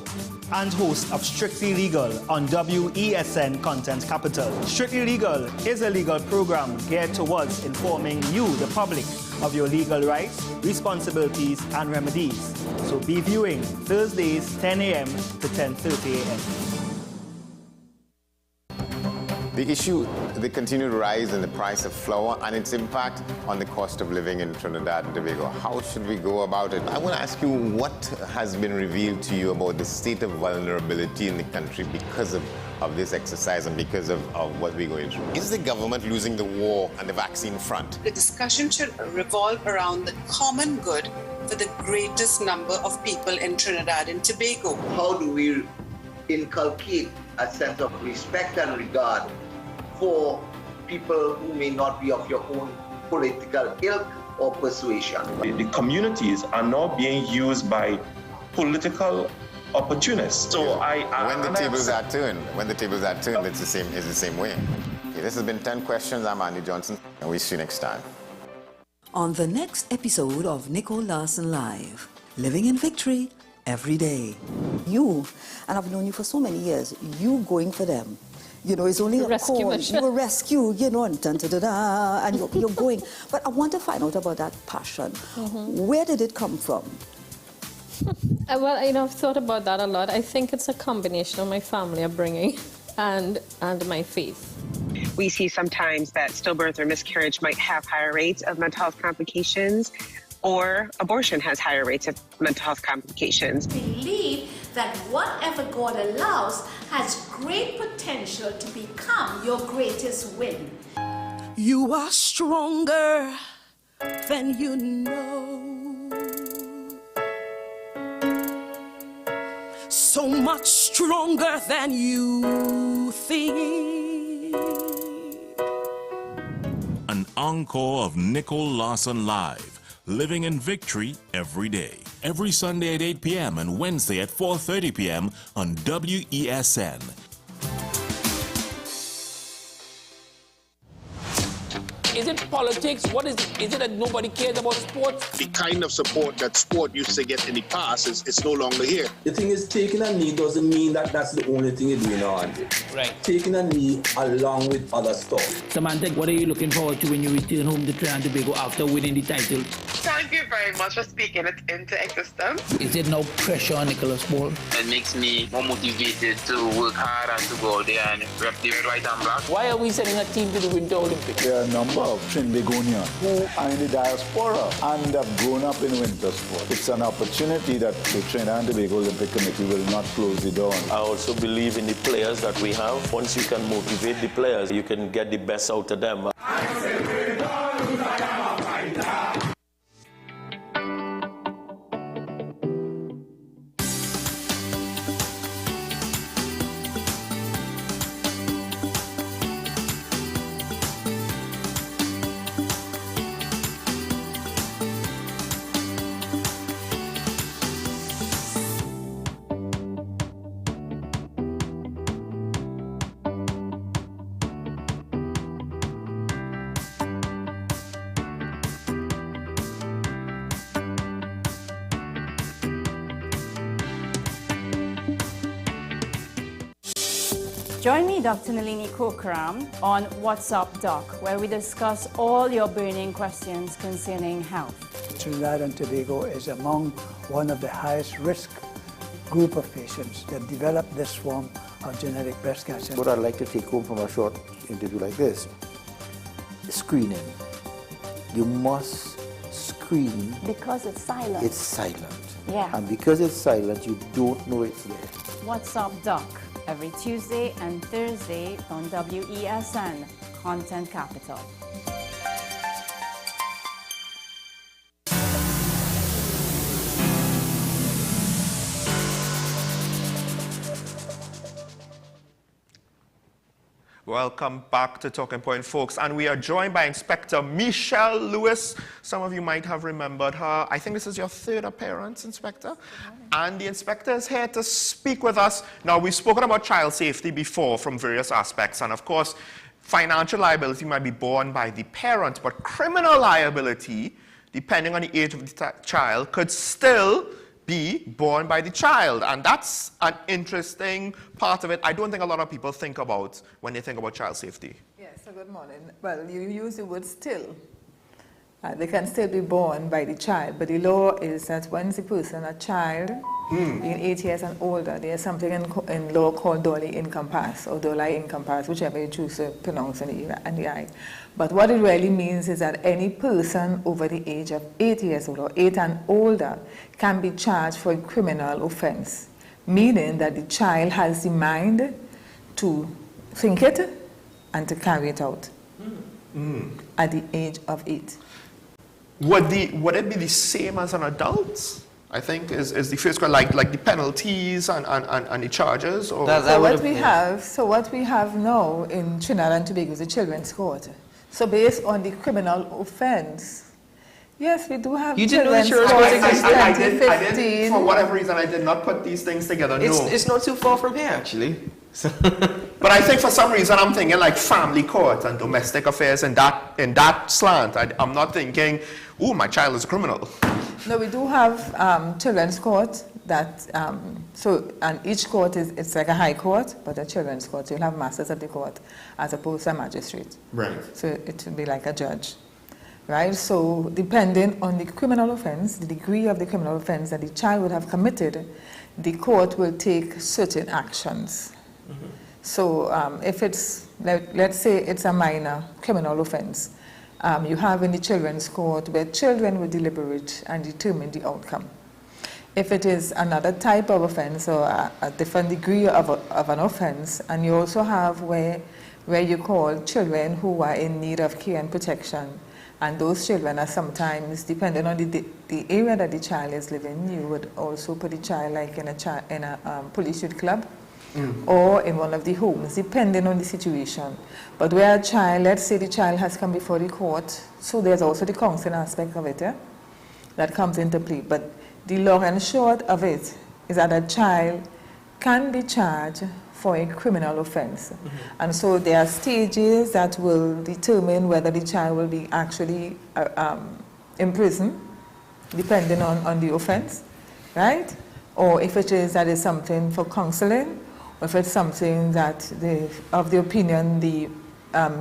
and host of Strictly Legal on WESN Content Capital. Strictly Legal is a legal program geared towards informing you, the public, of your legal rights, responsibilities, and remedies. So be viewing Thursdays 10 a.m. to 10:30 a.m. The issue, the continued rise in the price of flour and its impact on the cost of living in Trinidad and Tobago. How should we go about it? I want to ask you what has been revealed to you about the state of vulnerability in the country because of this exercise and because of what we're going through. Is the government losing the war on the vaccine front? The discussion should revolve around the common good for the greatest number of people in Trinidad and Tobago. How do we inculcate a sense of respect and regard for people who may not be of your own political ilk or persuasion? The communities are now being used by political opportunists. So when the tables are turned, it's the same way. Okay, this has been 10 Questions. I'm Andy Johnson, and we'll see you next time. On the next episode of Nicole Larson Live, living in victory every day. You, and I've known you for so many years, you going for them. You know, it's only a call. You a rescue, you know, and and you're going. But I want to find out about that passion. Where did it come from? Well, you know, I've thought about that a lot. I think it's a combination of my family upbringing and my faith. We see sometimes that stillbirth or miscarriage might have higher rates of mental health complications, or abortion has higher rates of mental health complications. Believe that whatever God allows has great potential to become your greatest win. You are stronger than you know. So much stronger than you think. An encore of Nicole Larson Live, living in victory every day. Every Sunday at 8 p.m. and Wednesday at 4:30 p.m. on WESN. Is it politics? What is it? Is it that nobody cares about sports? The kind of support that sport used to get in the past is no longer here. The thing is, taking a knee doesn't mean that that's the only thing you're doing on. Right. Taking a knee along with other stuff. Samantha, what are you looking forward to when you return home to Trinidad and Tobago after winning the title? Thank you very much for speaking it into existence. Is there no pressure on Nicholas Paul? It makes me more motivated to work hard and to go out there and rep the white and black. Why are we sending a team to the Winter Olympics? There are a number of Trinbagonians who are in the diaspora and have grown up in winter sport. It's an opportunity that the Trinidad and Tobago Olympic Committee will not close the door on. I also believe in the players that we have. Once you can motivate the players, you can get the best out of them. Join me, Dr. Nalini Kokram, on What's Up Doc, where we discuss all your burning questions concerning health. Trinidad and Tobago is among one of the highest risk group of patients that develop this form of genetic breast cancer. What I'd like to take home from a short interview like this, screening. You must screen. Because it's silent. It's silent. Yeah. And because it's silent, you don't know it's there. What's Up Doc, every Tuesday and Thursday on WESN, Content Capital. Welcome back to Talking Point, folks. And we are joined by Inspector Michelle Lewis. Some of you might have remembered her. I think this is your third appearance, Inspector. And the Inspector is here to speak with us. Now, we've spoken about child safety before from various aspects. And of course, financial liability might be borne by the parent, but criminal liability, depending on the age of the child, could still be borne by the child. And that's an interesting part of it. I don't think a lot of people think about when they think about child safety. Yes, so good morning. Well, you use the word still. They can still be borne by the child, but the law is that once a person, a child, being 8 years and older, there's something in law called doli incompas or doli incompas, whichever you choose to pronounce in the eye. But what it really means is that any person over the age of 8 years old or 8 and older can be charged for a criminal offense, meaning that the child has the mind to think it and to carry it out at the age of 8. Would it be the same as an adult? I think is the first question, like the penalties and the charges? Or? So what we have now in Trinidad and Tobago is a children's court. So based on the criminal offense, yes, we do have children's court since 2015. I didn't, for whatever reason, I did not put these things together. It's not too far from here, actually. But I think for some reason I'm thinking like family court and domestic affairs in that slant. I'm not thinking, ooh, my child is a criminal. No, we do have children's court that, and each court it's like a high court, but a children's court. So you'll have masters of the court as opposed to a magistrate. Right. So it will be like a judge. Right? So depending on the criminal offense, the degree of the criminal offense that the child would have committed, the court will take certain actions. So if it's, let's say it's a minor criminal offense, you have in the children's court where children will deliberate and determine the outcome. If it is another type of offense or a different degree of an offense, and you also have where where you call children who are in need of care and protection. And those children are sometimes, depending on the area that the child is living, you would also put the child like in a police youth club or in one of the homes, depending on the situation. But where a child, let's say the child has come before the court, so there's also the counseling aspect of it that comes into play. But the long and short of it is that a child can be charged for a criminal offense. And so there are stages that will determine whether the child will be actually in prison, depending on the offense, right? Or if it is that is something for counseling, or if it's something that the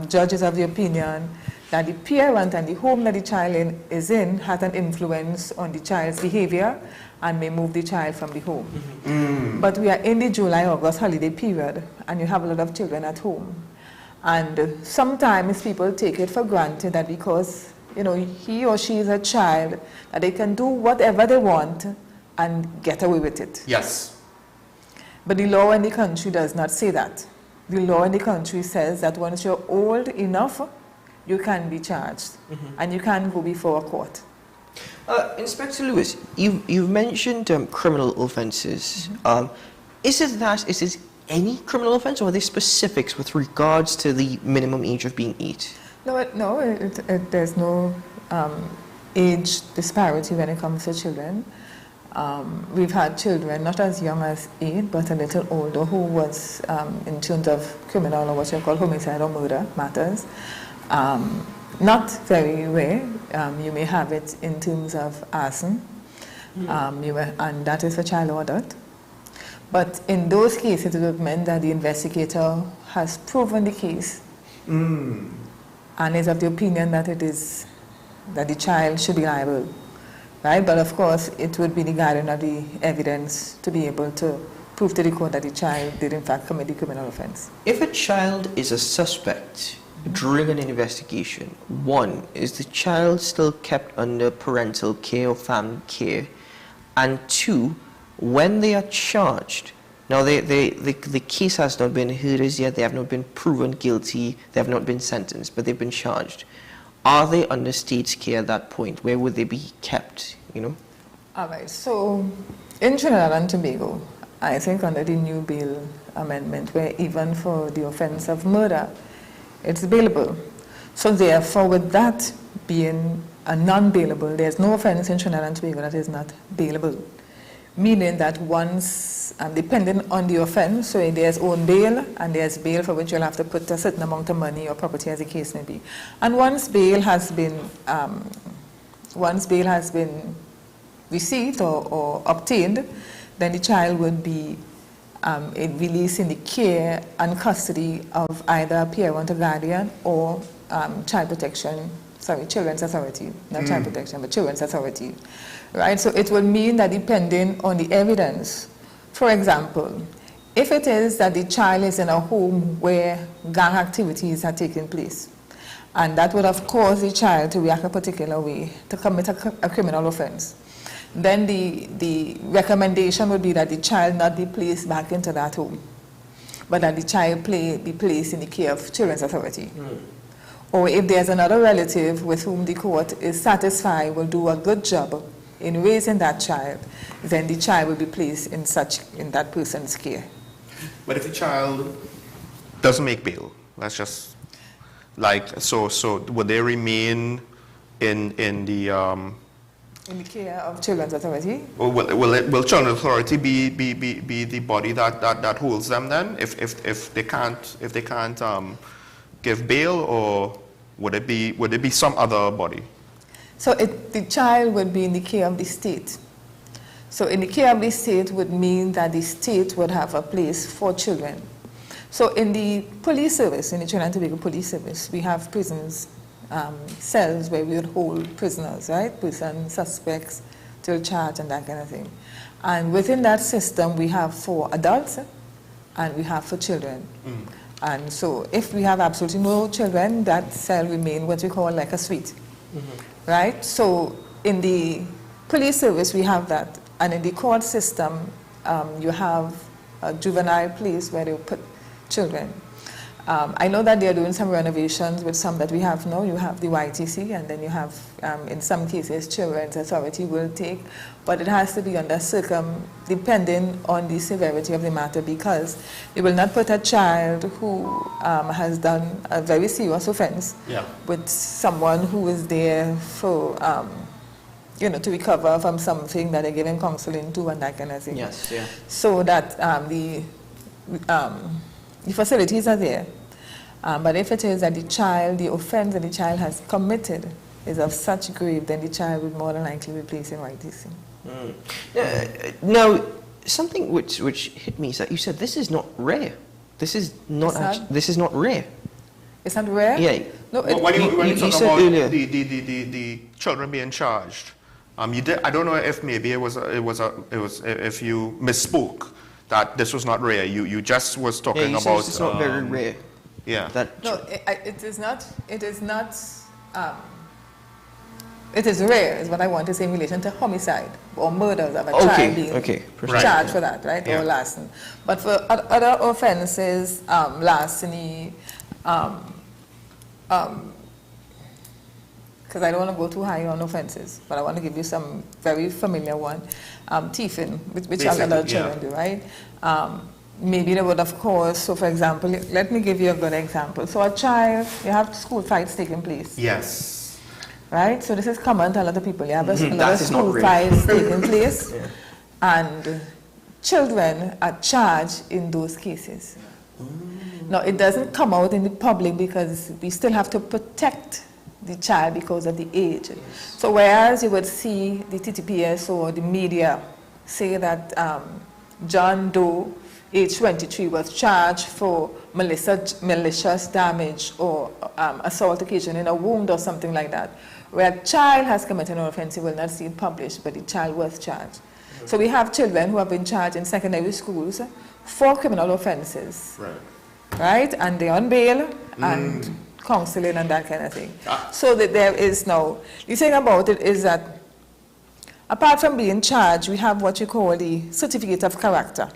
judge is of the opinion that the parent and the home that the child is in has an influence on the child's behavior and may move the child from the home. But we are in the July-August holiday period, and you have a lot of children at home. And sometimes people take it for granted that because he or she is a child, that they can do whatever they want and get away with it. Yes. But the law in the country does not say that. The law in the country says that once you're old enough, you can be charged, and you can go before a court. Inspector Lewis, you've mentioned criminal offences. Is it any criminal offence, or are there specifics with regards to the minimum age of being 8? No, there's no age disparity when it comes to children. We've had children not as young as 8, but a little older, who was in terms of criminal or what you call homicide or murder matters. Not very rare. You may have it in terms of arson, and that is for child or adult. But in those cases, it would mean that the investigator has proven the case and is of the opinion that that the child should be liable, right? But of course, it would be the guardian of the evidence to be able to prove to the court that the child did in fact commit the criminal offense. If a child is a suspect during an investigation, 1, is the child still kept under parental care or family care? And 2, when they are charged, now the case has not been heard as yet, they have not been proven guilty, they have not been sentenced, but they've been charged. Are they under state's care at that point? Where would they be kept, All right, so in Trinidad and Tobago, I think under the new bail amendment, where even for the offense of murder, it's bailable. So therefore, with that being a non-bailable, there's no offense in Trinidad and Tobago that is not bailable. Meaning that once, depending on the offense, so there's own bail and there's bail for which you'll have to put a certain amount of money or property as the case may be. And once bail has been received or obtained, then the child would be released in the care and custody of either a parent or guardian or Children's Authority, not Child Protection, but Children's Authority, right? So it will mean that depending on the evidence, for example, if it is that the child is in a home where gang activities are taking place, and that would have caused the child to react a particular way to commit a criminal offense, then the recommendation would be that the child not be placed back into that home, but that the child be placed in the care of Children's Authority. Or if there's another relative with whom the court is satisfied will do a good job in raising that child, then the child will be placed in that person's care. But if the child doesn't make bail, let's just so would they remain in the care of Children's Authority? Will Children's Authority be the body that holds them then, if they can't give bail, or would it be some other body? So the child would be in the care of the state. So in the care of the state would mean that the state would have a place for children. So in the police service, in the Trinidad and Tobago Police Service, we have prisons, cells where we would hold prisoners, right? Person, suspects, till charge and that kind of thing. And within that system, we have for adults and we have for children. And so if we have absolutely no children, that cell remain what we call like a suite, right? So in the police service, we have that. And in the court system, you have a juvenile place where they put children. I know that they're doing some renovations with some that we have now. You have the YTC, and then you have, in some cases, Children's Authority will take, but it has to be under depending on the severity of the matter, because you will not put a child who has done a very serious offense with someone who is there for, to recover from something that they're giving counseling to and that kind of thing. Yes, yeah. So that the facilities are there, but if it is that the offense that the child has committed is of such grave, then the child would more than likely be placed in YTC. Now, something which hit me is that you said this is not rare. This is not rare. It's not rare? Yeah. No, when you talk said about earlier. the children being charged, you did. I don't know if maybe if you misspoke that this was not rare. You just was talking about. It's not very rare. Yeah. It is not. It is not. It is rare, is what I want to say in relation to homicide or murders of a child being charged for that, right? Or larceny. But for other offences, larceny, because I don't want to go too high on offences, but I want to give you some very familiar one. Thieving, which other children do, right? Maybe they would, of course, so for example, let me give you a good example. So a child, you have school fights taking place. Yes. Right? So this is common to a lot of people. You have a lot of school fights taking place, and children are charged in those cases. Now, it doesn't come out in the public because we still have to protect the child because of the age. So whereas you would see the TTPS or the media say that John Doe, age 23, was charged for malicious damage or assault occasion in a wound or something like that, where a child has committed an offense, you will not see it published, but the child was charged. So we have children who have been charged in secondary schools for criminal offenses. Right? And they're on bail and counseling and that kind of thing. So that there is now, the thing about it is that apart from being charged, we have what you call the certificate of character.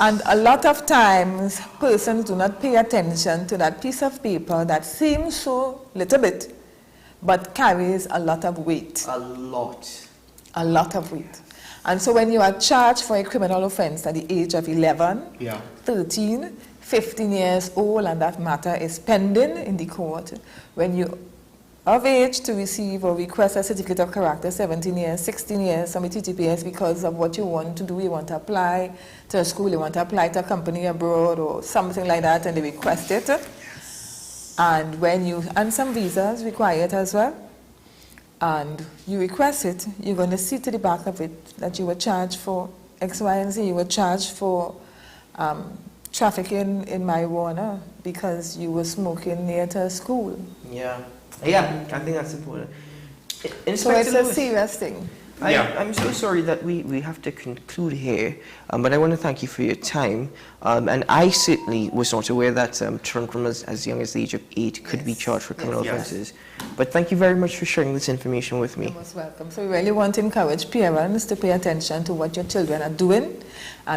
And a lot of times, persons do not pay attention to that piece of paper that seems so little bit, but carries a lot of weight. A lot. A lot of weight. And so when you are charged for a criminal offense at the age of 11, 13, 15 years old, and that matter is pending in the court, when you of age to receive or request a certificate of character, 17 years, 16 years from the TTPS because of what you want to do, you want to apply to a school, you want to apply to a company abroad or something like that, and they request it. And some visas require it as well. And you request it, you're going to see to the back of it that you were charged for X, Y, and Z. You were charged for trafficking in marijuana because you were smoking near to a school. Yeah, I think that's important. So it's a serious thing. I'm so sorry that we have to conclude here, but I want to thank you for your time. And I certainly was not aware that children from as young as the age of 8 could be charged for criminal offences. But thank you very much for sharing this information with me. You're most welcome. So we really want to encourage parents to pay attention to what your children are doing.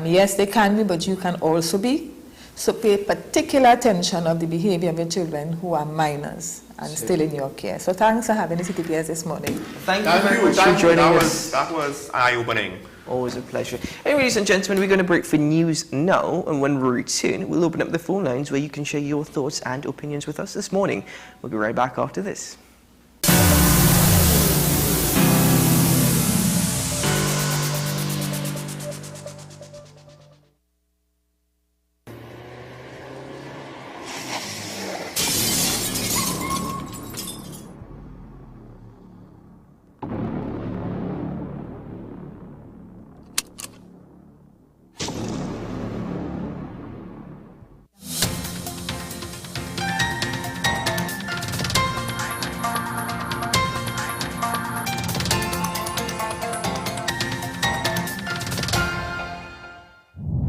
Yes, they can be, but you can also be. So pay particular attention of the behavior of your children who are minors and still in your care. So thanks for having the TTPS this morning. Thank you very much for joining us. That was eye-opening. Always a pleasure. Anyway, ladies and gentlemen, we're going to break for news now, and when we return, we'll open up the phone lines where you can share your thoughts and opinions with us this morning. We'll be right back after this.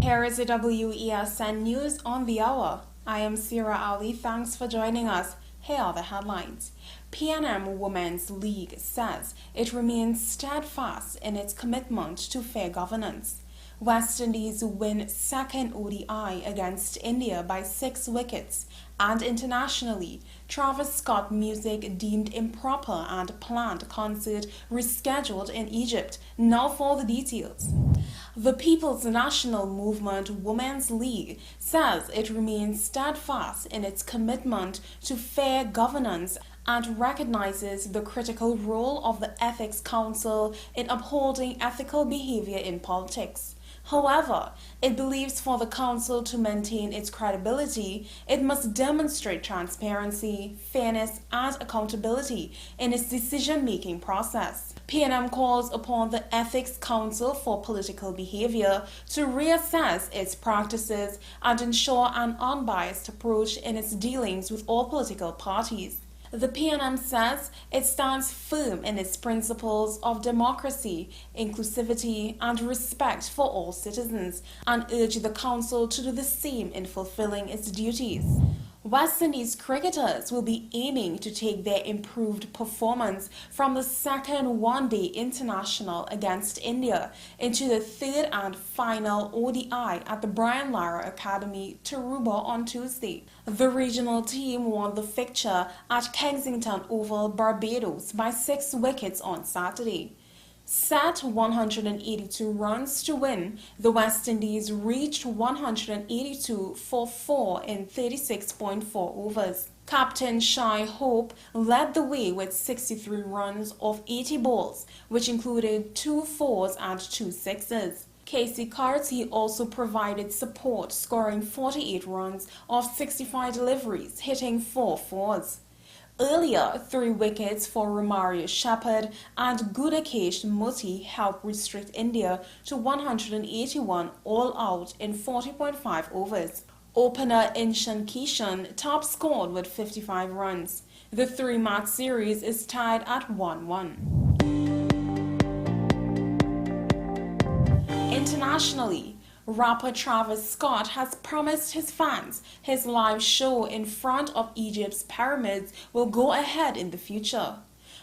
Here is the WESN News on the Hour. I am Sierra Ali. Thanks for joining us. Here are the headlines. PNM Women's League says it remains steadfast in its commitment to fair governance. West Indies win second ODI against India by 6 wickets. And internationally, Travis Scott music deemed improper and planned concert rescheduled in Egypt. Now for the details. The People's National Movement Women's League says it remains steadfast in its commitment to fair governance and recognizes the critical role of the Ethics Council in upholding ethical behavior in politics. However, it believes for the Council to maintain its credibility, it must demonstrate transparency, fairness, and accountability in its decision-making process. PNM calls upon the Ethics Council for Political Behavior to reassess its practices and ensure an unbiased approach in its dealings with all political parties. The PNM says it stands firm in its principles of democracy, inclusivity, and respect for all citizens, and urge the Council to do the same in fulfilling its duties. West Indies cricketers will be aiming to take their improved performance from the second one-day international against India into the third and final ODI at the Brian Lara Academy, Taruba, on Tuesday. The regional team won the fixture at Kensington Oval, Barbados by 6 wickets on Saturday. Set 182 runs to win, the West Indies reached 182 for 4 in 36.4 overs. Captain Shai Hope led the way with 63 runs off 80 balls, which included 2 4s and 2 6s. Casey Carty also provided support, scoring 48 runs off 65 deliveries, hitting 4 4s. Earlier, 3 wickets for Romario Shepherd and Gudakesh Muti helped restrict India to 181 all out in 40.5 overs. Opener Inshan Kishan top scored with 55 runs. The 3-match series is tied at 1-1. Internationally, rapper Travis Scott has promised his fans his live show in front of Egypt's pyramids will go ahead in the future.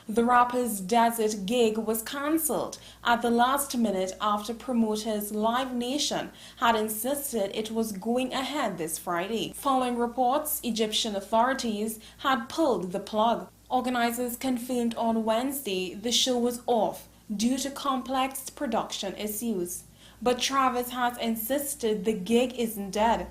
The rapper's desert gig was cancelled at the last minute after promoters Live Nation had insisted it was going ahead this Friday. Following reports, Egyptian authorities had pulled the plug. Organizers confirmed on Wednesday the show was off due to complex production issues. But Travis has insisted the gig isn't dead,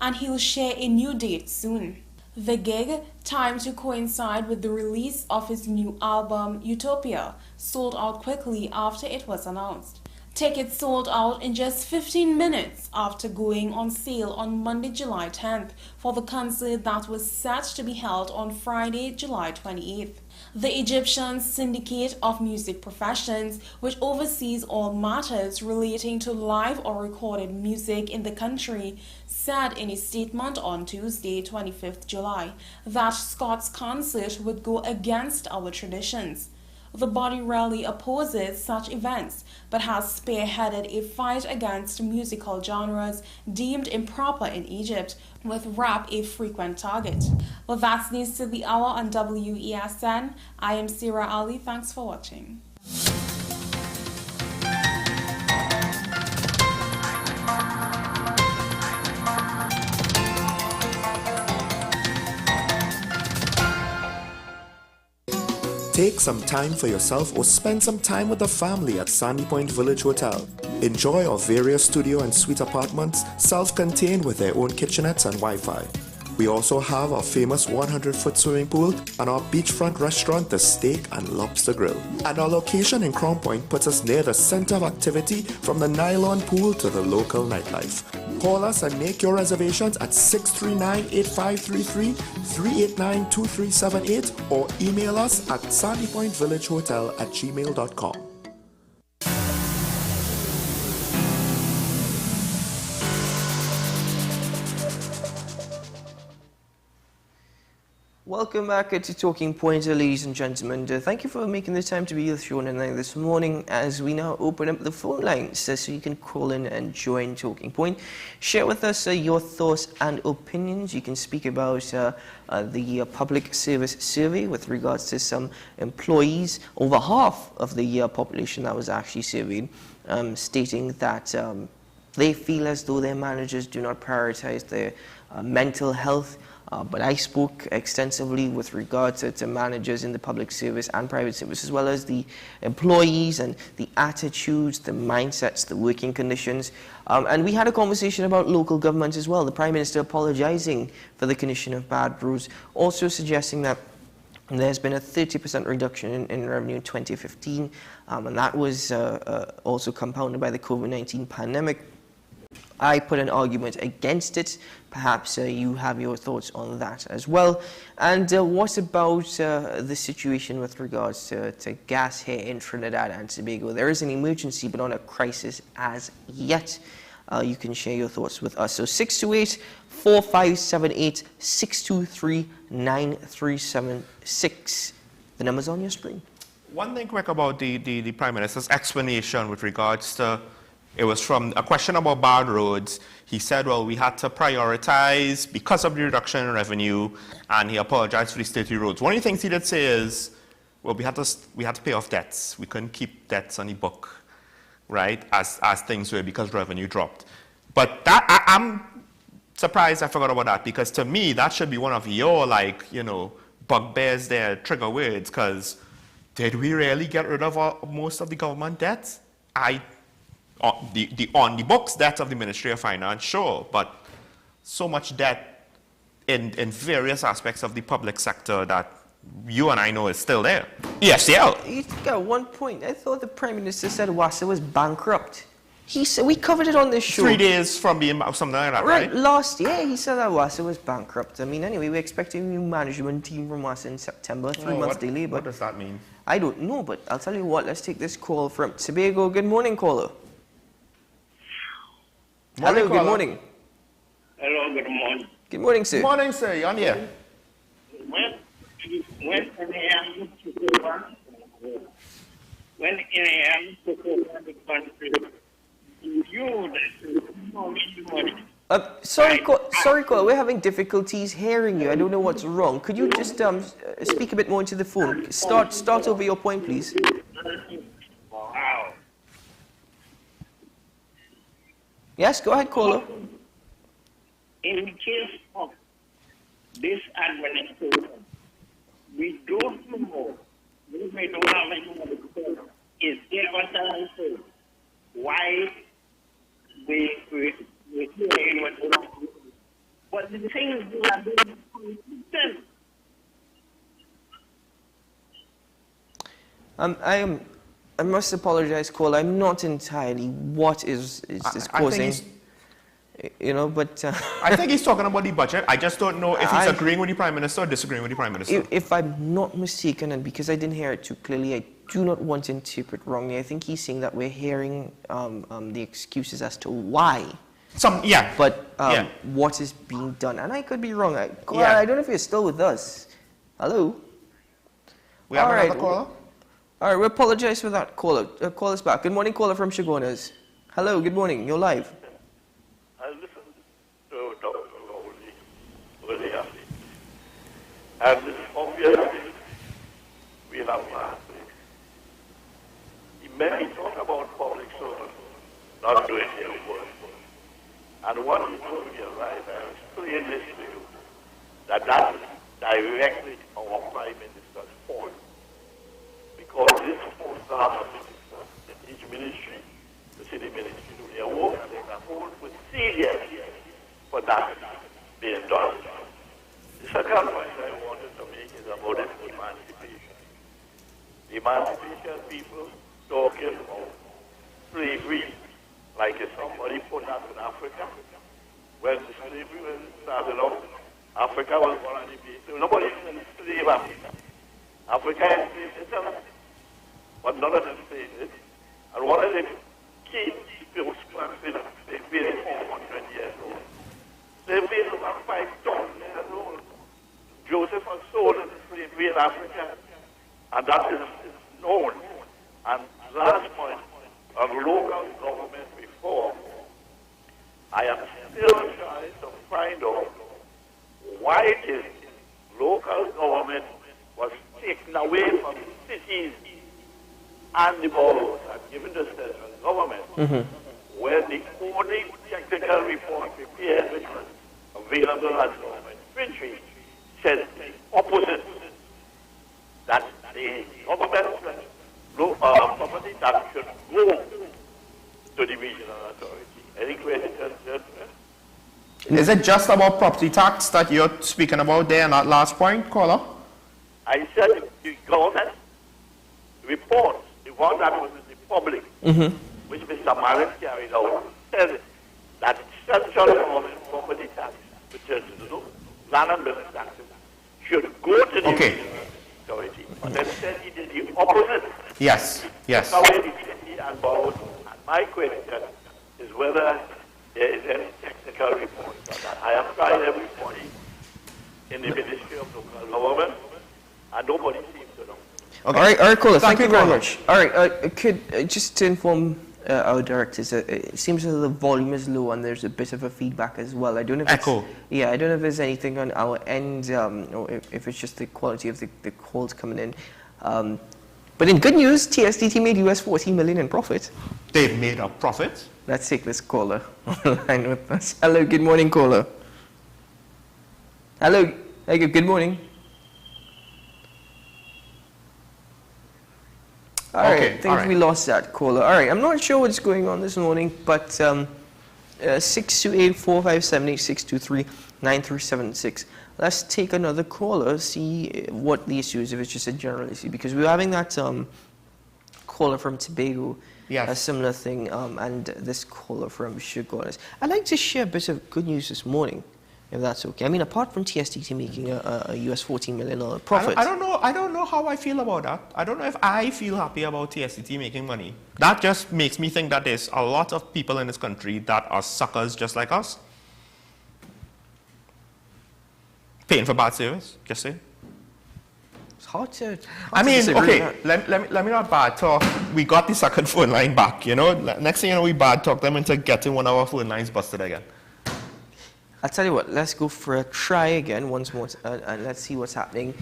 and he'll share a new date soon. The gig, timed to coincide with the release of his new album, Utopia, sold out quickly after it was announced. Tickets sold out in just 15 minutes after going on sale on Monday, July 10th, for the concert that was set to be held on Friday, July 28th. The Egyptian Syndicate of Music Professions, which oversees all matters relating to live or recorded music in the country, said in a statement on Tuesday, 25th July, that Scott's concert would go against our traditions. The body rarely opposes such events, but has spearheaded a fight against musical genres deemed improper in Egypt, with rap a frequent target. Well, that's news to the hour on WESN. I am Sira Ali. Thanks for watching. Take some time for yourself or spend some time with the family at Sandy Point Village Hotel. Enjoy our various studio and suite apartments, self-contained with their own kitchenettes and Wi-Fi. We also have our famous 100-foot swimming pool and our beachfront restaurant, The Steak and Lobster Grill. And our location in Crown Point puts us near the center of activity, from the nylon pool to the local nightlife. Call us and make your reservations at 639-8533, 389-2378, or email us at sandypointvillagehotel@gmail.com. Welcome back to Talking Point, ladies and gentlemen. Thank you for making the time to be with Sean and I this morning, as we now open up the phone lines so you can call in and join Talking Point. Share with us your thoughts and opinions. You can speak about the public service survey with regards to some employees, over half of the population that was actually surveyed, stating that they feel as though their managers do not prioritize their mental health. But I spoke extensively with regard to managers in the public service and private service, as well as the employees and the attitudes, the mindsets, the working conditions. And we had a conversation about local government as well. The Prime Minister apologizing for the condition of bad roads, also suggesting that there's been a 30% reduction in revenue in 2015, and that was also compounded by the COVID-19 pandemic. I put an argument against it. Perhaps you have your thoughts on that as well. And what about the situation with regards to gas here in Trinidad and Tobago? There is an emergency, but not a crisis as yet. You can share your thoughts with us. So 628-4578, 623-9376. The number's on your screen. One thing quick about the Prime Minister's explanation with regards to, it was from a question about bad roads. He said, well, we had to prioritize because of the reduction in revenue, and he apologized for the state roads. One of the things he did say is, well, we had to pay off debts. We couldn't keep debts on the book, right, as things were, because revenue dropped. But that, I'm surprised I forgot about that, because to me, that should be one of your, like, you know, bugbears there, trigger words, because did we really get rid of most of the government debts? The on the books debt of the Ministry of Finance, sure, but so much debt in various aspects of the public sector that you and I know is still there. ESL. You got one point. I thought the Prime Minister said WASA was bankrupt. He said, we covered it on this show. 3 days from being something like that, right? Last year he said that WASA was bankrupt. I mean, anyway, we're expecting a new management team from WASA in September, 3 months delay. But what does that mean? I don't know, but I'll tell you what, let's take this call from Tobago. Good morning, caller. Hello, good morning. Hello, good morning. Good morning, sir. Good morning, sir. You're on here. When in AM took over the country, sorry, caller, we're having difficulties hearing you. I don't know what's wrong. Could you just speak a bit more into the phone? Start over your point, please. Wow. Yes, go ahead, caller. In the case of this administration, we don't know. We may not have any. Is there what I say? Why we're hearing what we're not doing? But the things we are doing consistent. I must apologize, caller. I'm not entirely what is causing, you know, but... I think he's talking about the budget. I just don't know if he's agreeing with the Prime Minister or disagreeing with the Prime Minister. If I'm not mistaken, and because I didn't hear it too clearly, I do not want to interpret wrongly. I think he's saying that we're hearing the excuses as to why. What is being done. And I could be wrong. I don't know if you're still with us. Hello? We have another caller? All right, we apologize for that, caller. Call us back. Good morning, caller from Chagonas. Hello, good morning. You're live. I listened to Dr. Lowley earlier, and obviously we have many talk about public servants not doing their work. And what he told me right, I explained this to you, that's directly our Prime Minister's fault. Because this falls down in each ministry, the city ministry do their work, and they can hold procedures for that being done. The second point I wanted to make is about emancipation. The emancipation people talking about slavery, like if somebody put that in Africa. When the slavery started off, Africa was one of the people. Nobody enslaved Africa. Africa enslaved itself. But none of them say it. And one of the key people they've been 400 years old. They've been about 5,000 years old. Joseph was sold into slavery in Africa, and that is known. And last point, on local government reform, I am still trying to find out why it is local government was taken away from cities and the boroughs and given to central government. where the only technical report prepared which was available as government infantry said the opposite, that the government property tax should go to the regional authority. Any questions? Is it just about property tax that you're speaking about there in that last point, caller? I said the government report, the one that was in the public, which Mr. Maris carried out, said that central government property tax, which is land and business taxes, should go to the regional authority. But then said he did the opposite. Yes, yes. Now, and my question is whether there is any technical report on that. I have tried everybody in the Ministry of Local Government, and nobody seems to know. Okay. All right, caller. Thank you very much. All right, just to inform our directors, it seems that the volume is low and there's a bit of a feedback as well. I don't know if echo. I don't know if there's anything on our end, or if it's just the quality of the calls coming in. But in good news, TSTT made US $14 million in profit. They've made a profit? Let's take this caller on the line with us. Hello, good morning, caller. Hello, good morning. All right, I think we lost that caller. All right, I'm not sure what's going on this morning, but 628-457-8623-9376. Let's take another caller, see what the issue is, if it's just a general issue, because we were having that caller from Tobago, a similar thing, and this caller from Sugarness. I'd like to share a bit of good news this morning, if that's okay. I mean, apart from TSTT making a US $14 million profit. I don't know how I feel about that. I don't know if I feel happy about TSTT making money. That just makes me think that there's a lot of people in this country that are suckers just like us. Paying for bad service, just say. It's hard to. I mean, okay, let me not bad talk. We got the second phone line back, you know. Next thing you know, we bad talk them into getting one of our phone lines busted again. I'll tell you what, let's go for a try again once more, and let's see what's happening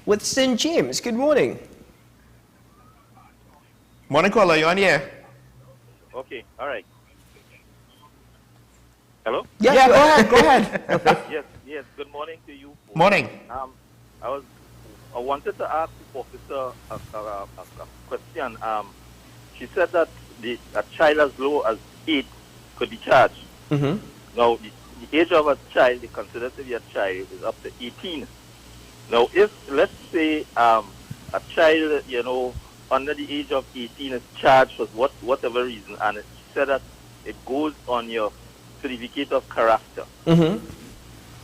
with St. James. Good morning. Morning, caller, you on the air? Okay, all right. Hello? Yeah, go ahead. Yes, good morning to you. Morning. I wanted to ask the officer a question. She said that a child as low as 8 could be charged. Now, the age of a child, they consider to be a child, is up to 18. Now, if, let's say, a child, under the age of 18 is charged for whatever reason, and she said that it goes on your certificate of character.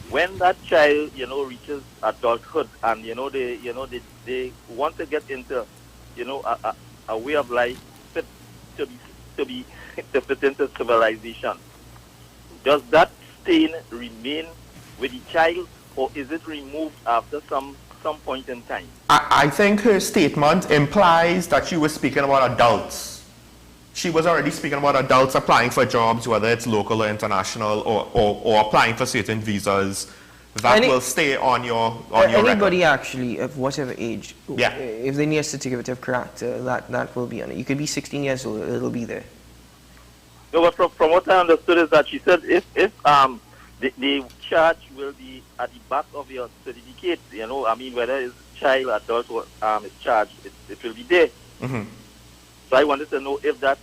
When that child, reaches adulthood, and they want to get into, a way of life fit to fit into civilization, does that stain remain with the child, or is it removed after some point in time? I think her statement implies that she was speaking about adults. She was already speaking about adults applying for jobs, whether it's local or international, or applying for certain visas that will stay on your anybody record. Actually of whatever age, if they need a certificate of character, that will be on it. You could be 16 years old, it'll be there. No, but from what I understood is that she said if the charge will be at the back of your certificate, I mean, whether it's child, adult, or is charged, it will be there. So I wanted to know if that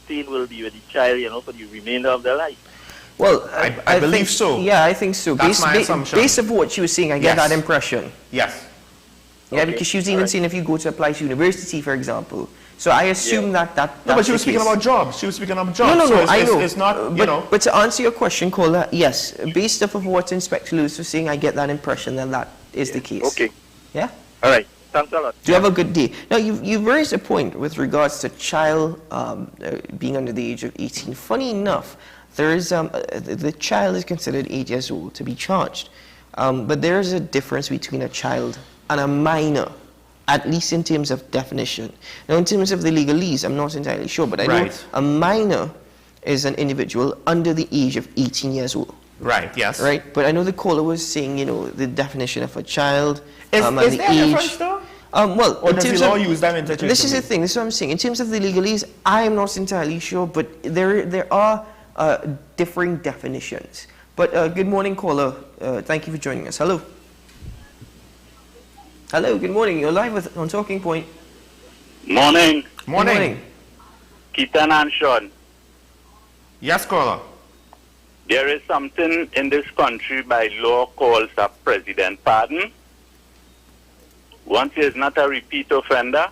stain will be with the child, for the remainder of their life. Well, I believe so. Yeah, I think so. That's my assumption. Based on what she was saying, I get that impression. Yes. Yeah, because she was even saying if you go to apply to university, for example. So I assume that No, but she was speaking about jobs. She was speaking about jobs. No, so I know. It's not, But to answer your question, caller, yes. Based off of what Inspector Lewis was saying, I get that impression that is the case. Okay. Yeah? All right. Thanks a lot. Do you have a good day? Now, you've raised a point with regards to child being under the age of 18. Funny enough, there is the child is considered 8 years old to be charged. But there is a difference between a child and a minor, at least in terms of definition. Now, in terms of the legalese, I'm not entirely sure, but I know a minor is an individual under the age of 18 years old. Right, yes. Right, but I know the caller was saying, the definition of a child. Is there a difference, though? Well, or does the law use them interchangeably? This is the thing. This is what I'm saying. In terms of the legalese, I am not entirely sure, but there are differing definitions. But good morning, caller. Thank you for joining us. Hello. Hello. Good morning. You're live on Talking Point. Morning. Morning. Good morning. Keaton and Sean. Yes, caller. There is something in this country by law called a president pardon. Once he is not a repeat offender,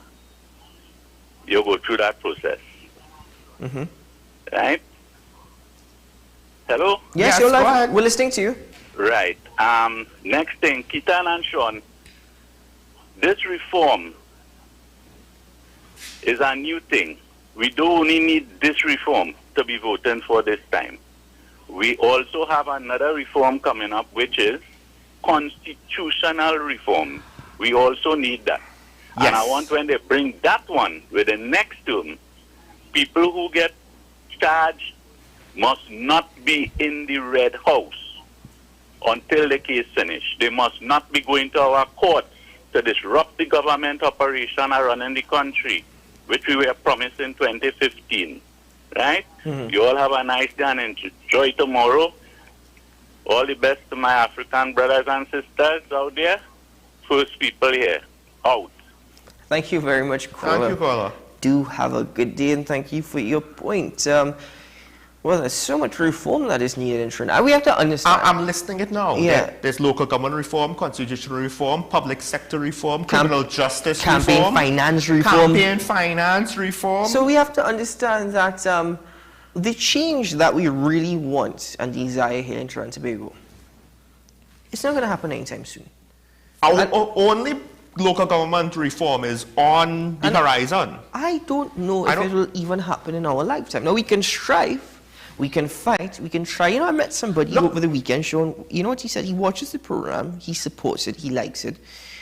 you go through that process. Mm-hmm. Right? Hello? Yes, you're live. We're listening to you. Right. Next thing, Keaton and Sean. This reform is a new thing. We don't only need this reform to be voting for this time. We also have another reform coming up, which is constitutional reform. We also need that. Yes. And I want when they bring that one with the next term, people who get charged must not be in the Red House until the case finish. They must not be going to our courts to disrupt the government operation around the country, which we were promised in 2015. Right? Mm-hmm. You all have a nice day and enjoy tomorrow. All the best to my African brothers and sisters out there. First people here. Out. Thank you very much, caller. Thank you, caller. Do have a good day, and thank you for your point. Well, there's so much reform that is needed in Trinidad. We have to understand. I'm listing it now. Yeah. There's local government reform, constitutional reform, public sector reform, criminal justice campaign reform, finance reform. campaign finance reform. So we have to understand that the change that we really want and desire here in Trinidad and Tobago, it's not going to happen anytime soon. Only local government reform is on the horizon. I don't know if it will even happen in our lifetime. Now, we can strive, we can fight, we can try. You know, I met somebody over the weekend, Sean. You know what he said? He watches the program, he supports it, he likes it.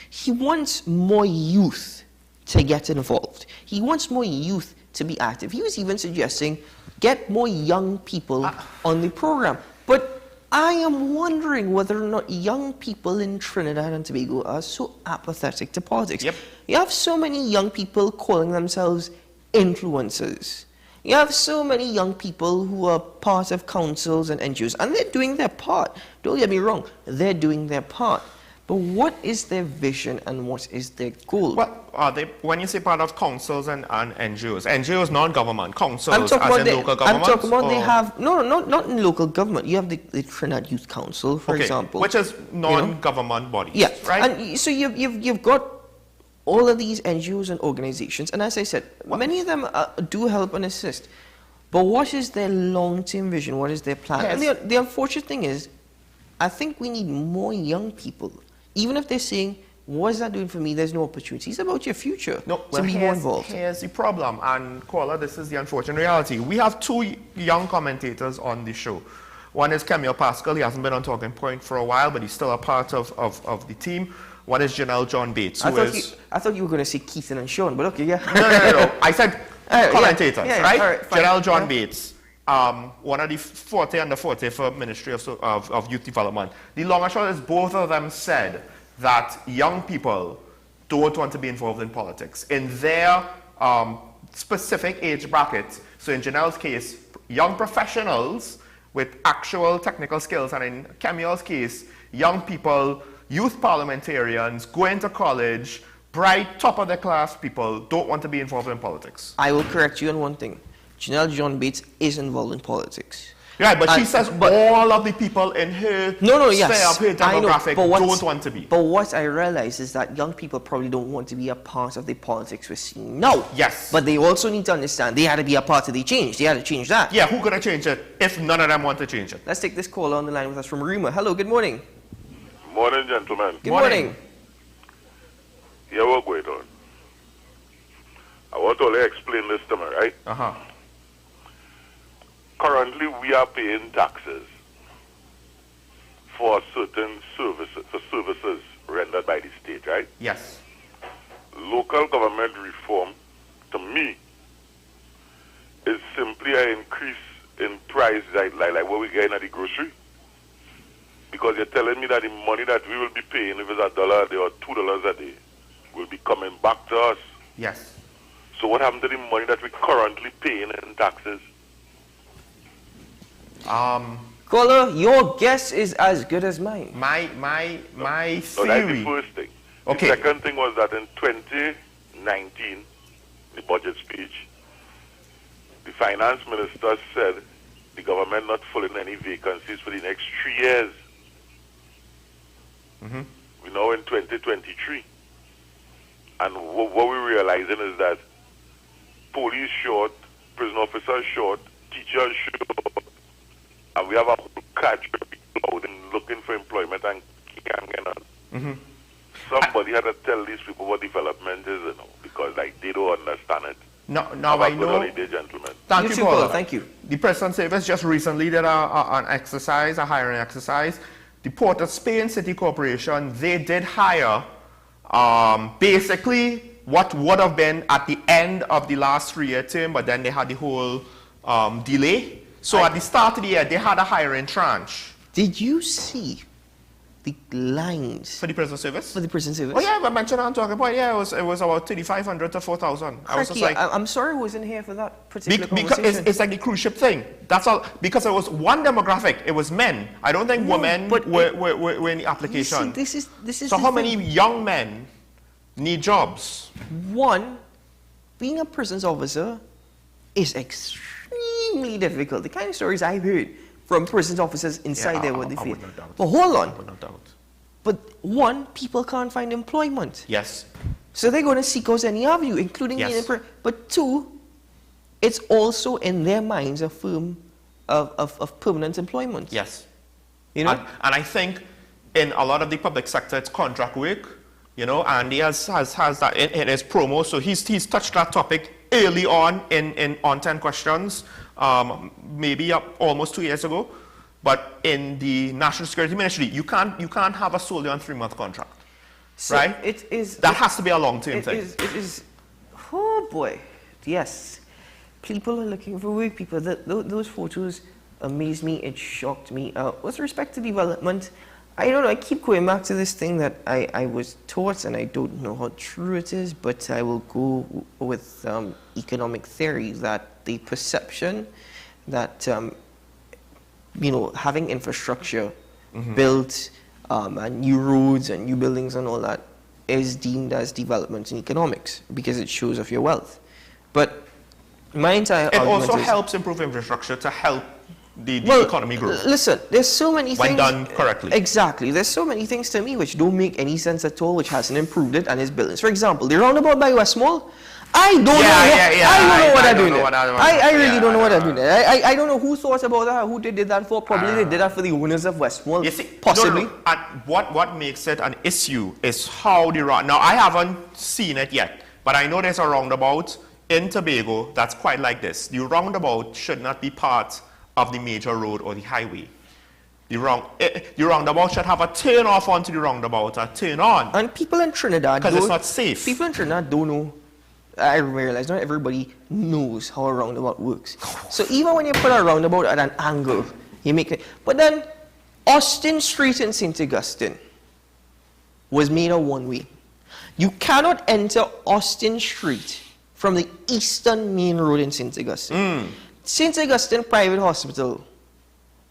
He wants more youth to get involved. He wants more youth to be active. He was even suggesting get more young people on the program. But I am wondering whether or not young people in Trinidad and Tobago are so apathetic to politics. Yep. You have so many young people calling themselves influencers. You have so many young people who are part of councils and NGOs, and they're doing their part. Don't get me wrong, they're doing their part. But what is their vision and what is their goal? Well, are they, when you say part of councils and NGOs, NGOs non-government, councils I'm talking as about in local government? I'm talking about they have, not in local government. You have the Trinidad Youth Council, for example. Which is non-government bodies, yeah. right? And so you've got all of these NGOs and organizations, and as I said, many of them do help and assist. But what is their long-term vision? What is their plan? Yes. And the unfortunate thing is, I think we need more young people. Even if they're saying, what is that doing for me? There's no opportunity. It's about your future to be more involved. Here's the problem, and caller, this is the unfortunate reality. We have two young commentators on the show. One is Camille Pascal. He hasn't been on Talking Point for a while, but he's still a part of the team. One is Janelle John Bates, I thought you were going to say Keaton and Sean, but okay, yeah. No. I said commentators, right? All right, fine. Janelle John Bates. One of the 40 under 40 for Ministry of Youth Development. The long and short is both of them said that young people don't want to be involved in politics. In their specific age bracket, so in Janelle's case, young professionals with actual technical skills, and in Camille's case, young people, youth parliamentarians, going to college, bright, top of the class people don't want to be involved in politics. I will correct you on one thing. Janelle John Bates is involved in politics. Right, but she says all of the people in her sphere of her demographic don't want to be. But what I realize is that young people probably don't want to be a part of the politics we're seeing now. Yes. But they also need to understand they had to be a part of the change. They had to change that. Yeah, who gonna change it if none of them want to change it? Let's take this caller on the line with us from Ruma. Hello, good morning. Morning, gentlemen. Good morning. Yeah, what's going on? I want to only explain this to me, right? Uh-huh. Currently, we are paying taxes for certain services rendered by the state, right? Yes. Local government reform, to me, is simply an increase in price, like what we get at the grocery. Because you're telling me that the money that we will be paying, if it's $1 a day or $2 a day, will be coming back to us. Yes. So what happened to the money that we're currently paying in taxes? Caller, your guess is as good as mine. My theory. So that's the first thing. Okay. The second thing was that in 2019, the budget speech, the finance minister said the government not filling any vacancies for the next 3 years. Mm-hmm. We're now in 2023. And what we're realizing is that police short, prison officers short, teachers short, and we have a whole cadre of people out and looking for employment and can't get none. Mm-hmm. Somebody had to tell these people what development is, because like they don't understand it. Now Have I a good know. holiday, gentlemen. Thank you, Paul. Thank you. The Prison Service just recently did an exercise, a hiring exercise. The Port of Spain City Corporation, they did hire basically what would have been at the end of the last 3-year term, but then they had the whole delay. So at the start of the year, they had a hiring tranche. Did you see the lines for the prison service? For the prison service? Oh yeah, I mentioned on talking about it was about 3,500 to 4,000. I was just like, I'm sorry I wasn't here for that particular because conversation. it's like the cruise ship thing. That's all. Because it was one demographic. It was men. I don't think women were in the application. This is so how many young men need jobs? One, being a prisons officer is extremely difficult. The kind of stories I've heard from prisons officers inside there what they feel. But hold on. But one, people can't find employment. Yes. So they're going to seek out any of you, including me. But two, it's also in their minds a form of permanent employment. Yes. You know? And I think in a lot of the public sector, it's contract work. You know, and he has that in his promo. So he's touched that topic early on in On 10 Questions, maybe almost 2 years ago. But in the National Security Ministry, you can't have a solely on 3-month contract, so right? That has to be a long-term thing. It is. Oh boy, yes. People are looking for work. People, those photos amazed me. It shocked me. With respect to development, I don't know, I keep going back to this thing that I was taught, and I don't know how true it is, but I will go with economic theory, that the perception that, having infrastructure built, and new roads and new buildings and all that is deemed as development in economics because it shows off your wealth. But my entire argument also is, helps improve infrastructure to help the economy grow. Listen, there's so many things. When done correctly. Exactly. There's so many things to me which don't make any sense at all, which hasn't improved it and is buildings. For example, the roundabout by West Mall, I don't know what they're doing there. I really don't know what they're doing there. I don't know who thought about that, who they did that for. Probably they did that for the owners of West Mall, possibly. No. And what makes it an issue is how the round. Now, I haven't seen it yet, but I know there's a roundabout in Tobago that's quite like this. The roundabout should not be part of the major road or the highway. The roundabout should have a turn off onto the roundabout, a turn on. And people in Trinidad, because it's not safe. People in Trinidad don't know. I realize not everybody knows how a roundabout works. So even when you put a roundabout at an angle, you make it. But then Austin Street in St. Augustine was made a one-way. You cannot enter Austin Street from the eastern main road in St. Augustine. St. Augustine Private Hospital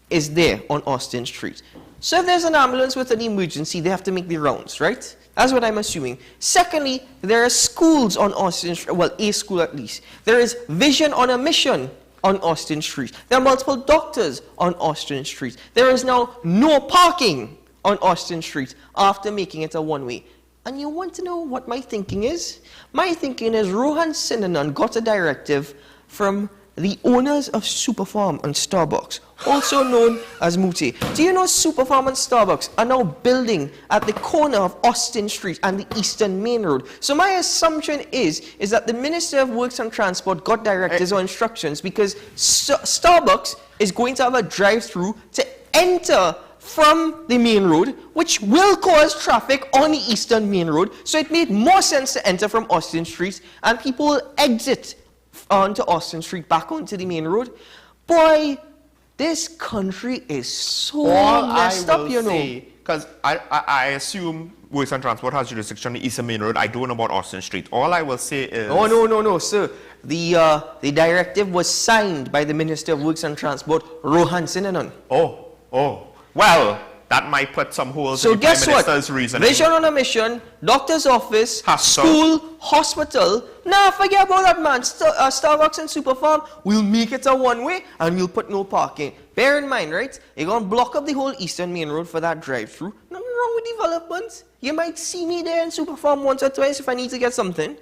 is there on Austin Street. So if there's an ambulance with an emergency, they have to make the rounds, right? That's what I'm assuming. Secondly, there are schools on Austin Street, well, a school at least. There is Vision on a Mission on Austin Street. There are multiple doctors on Austin Street. There is now no parking on Austin Street after making it a one-way. And you want to know what my thinking is? My thinking is Rohan Sinanan got a directive from the owners of Superfarm and Starbucks, also known as Muti. Do you know Superfarm and Starbucks are now building at the corner of Austin Street and the Eastern Main Road? So my assumption is that the Minister of Works and Transport got directives or instructions because Starbucks is going to have a drive-through to enter from the main road, which will cause traffic on the Eastern Main Road. So it made more sense to enter from Austin Street, and people will exit onto Austin Street, back onto the main road. Boy, this country is so messed up, you know. Because I assume Works and Transport has jurisdiction on the Eastern Main Road. I don't know about Austin Street. All I will say is... Oh, no, sir. The directive was signed by the Minister of Works and Transport, Rohan Sinanan. Oh. Well, that might put some holes in the Prime Minister's reasoning. Vision on a mission, doctor's office, school, hospital. Nah, forget about that, man. Starbucks and Superfarm, we'll make it a one-way and we'll put no parking. Bear in mind, right? You're going to block up the whole Eastern Main Road for that drive-through. Nothing wrong with development. You might see me there in Superfarm once or twice if I need to get something.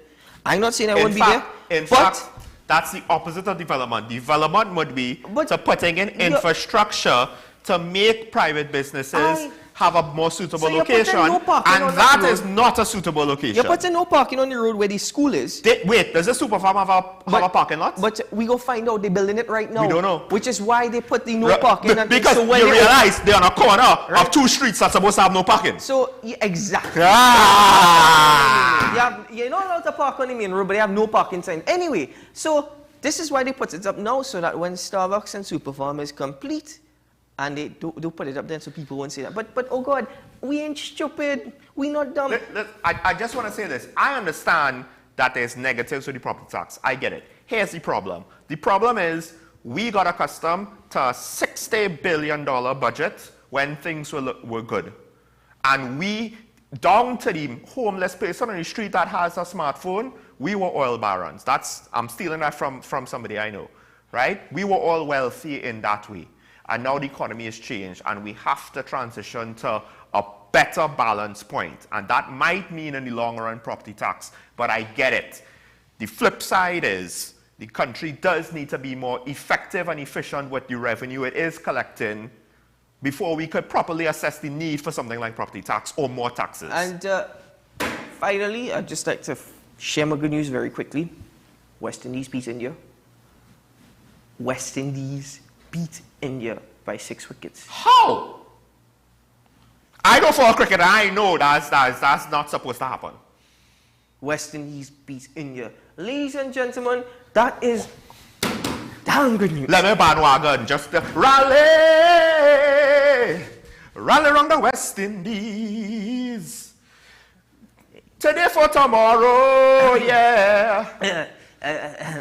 I'm not saying I won't be there. In fact, that's the opposite of development. Development would be to putting in infrastructure to make private businesses have a more suitable location, and that is not a suitable location. You're putting no parking on the road where the school is. Wait, does the Superfarm have a parking lot? But we go find out they're building it right now. We don't know. Which is why they put the no parking. Because so when you realize they're on a corner of two streets that's supposed to have no parking. So, exactly. You're not allowed to park on the main road, but they have no parking sign. Anyway, so this is why they put it up now, so that when Starbucks and Superfarm is complete, and they do put it up there so people won't say that. But oh God, we ain't stupid. We not dumb. I just want to say this. I understand that there's negatives with the property tax. I get it. Here's the problem. The problem is we got accustomed to a $60 billion budget when things were good. And we, down to the homeless person on the street that has a smartphone, we were oil barons. I'm stealing that from somebody I know, right? We were all wealthy in that way. And now the economy has changed, and we have to transition to a better balance point. And that might mean in the long run property tax, but I get it. The flip side is the country does need to be more effective and efficient with the revenue it is collecting before we could properly assess the need for something like property tax or more taxes. And finally, I'd just like to share my good news very quickly. West Indies beat India. West Indies beat India by 6 wickets. How? I don't follow cricket. I know that's not supposed to happen. West Indies beat India. Ladies and gentlemen, that is damn good news. Let me bandwagon just rally around the West Indies. Today for tomorrow, yeah.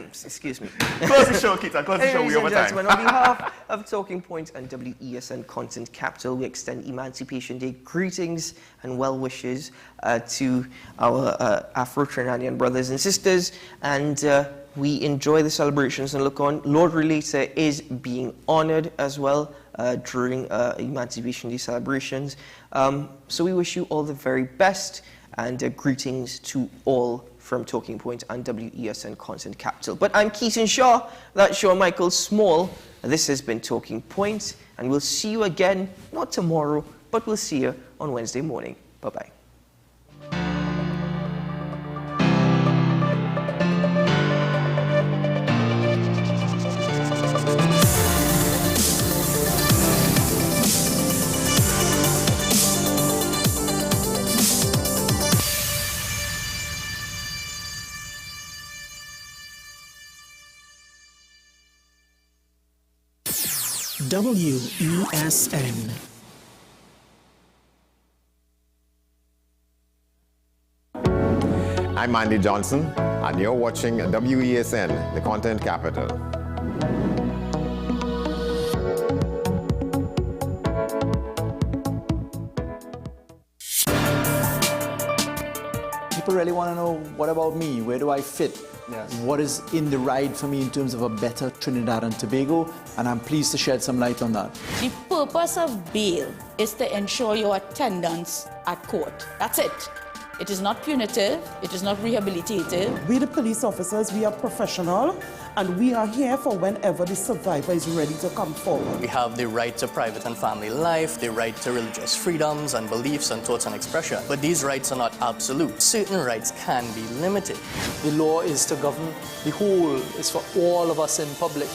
Excuse me. Close the show, Keita. Close the show. We over time. On behalf of Talking Point and WESN Content Capital, we extend Emancipation Day greetings and well wishes to our Afro-Trinidadian brothers and sisters, and we enjoy the celebrations and look on. Lord Relator is being honored as well during Emancipation Day celebrations. So we wish you all the very best, and greetings to all from Talking Point and WESN Content Capital. But I'm Keaton Shaw, that's Shaw Michael Small, and this has been Talking Point, and we'll see you again, not tomorrow, but we'll see you on Wednesday morning. Bye-bye. WESN. I'm Andy Johnson, and you're watching WESN, the content capital. People really want to know, what about me? Where do I fit? Yes. What is in the ride for me in terms of a better Trinidad and Tobago? And I'm pleased to shed some light on that. The purpose of bail is to ensure your attendance at court. That's it. It is not punitive. It is not rehabilitative. We, the police officers, we are professional, and we are here for whenever the survivor is ready to come forward. We have the right to private and family life, the right to religious freedoms and beliefs and thoughts and expression. But these rights are not absolute. Certain rights can be limited. The law is to govern the whole, it's for all of us in public.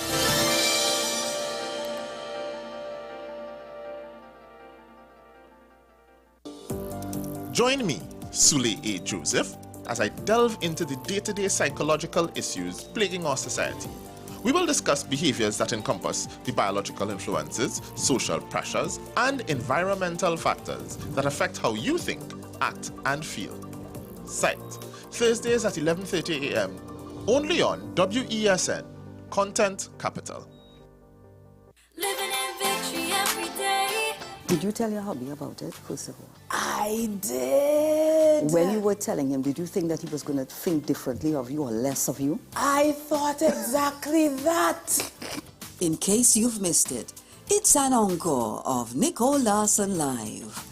Join me, Sule A. Joseph, as I delve into the day-to-day psychological issues plaguing our society. We will discuss behaviors that encompass the biological influences, social pressures, and environmental factors that affect how you think act and feel. Sight, Thursdays at 11:30 a.m. only on WESN, Content Capital. Living in victory every day. Did you tell your hubby about it, first of all? I did. When you were telling him, did you think that he was going to think differently of you or less of you? I thought exactly that. In case you've missed it, it's an encore of Nicole Larson Live.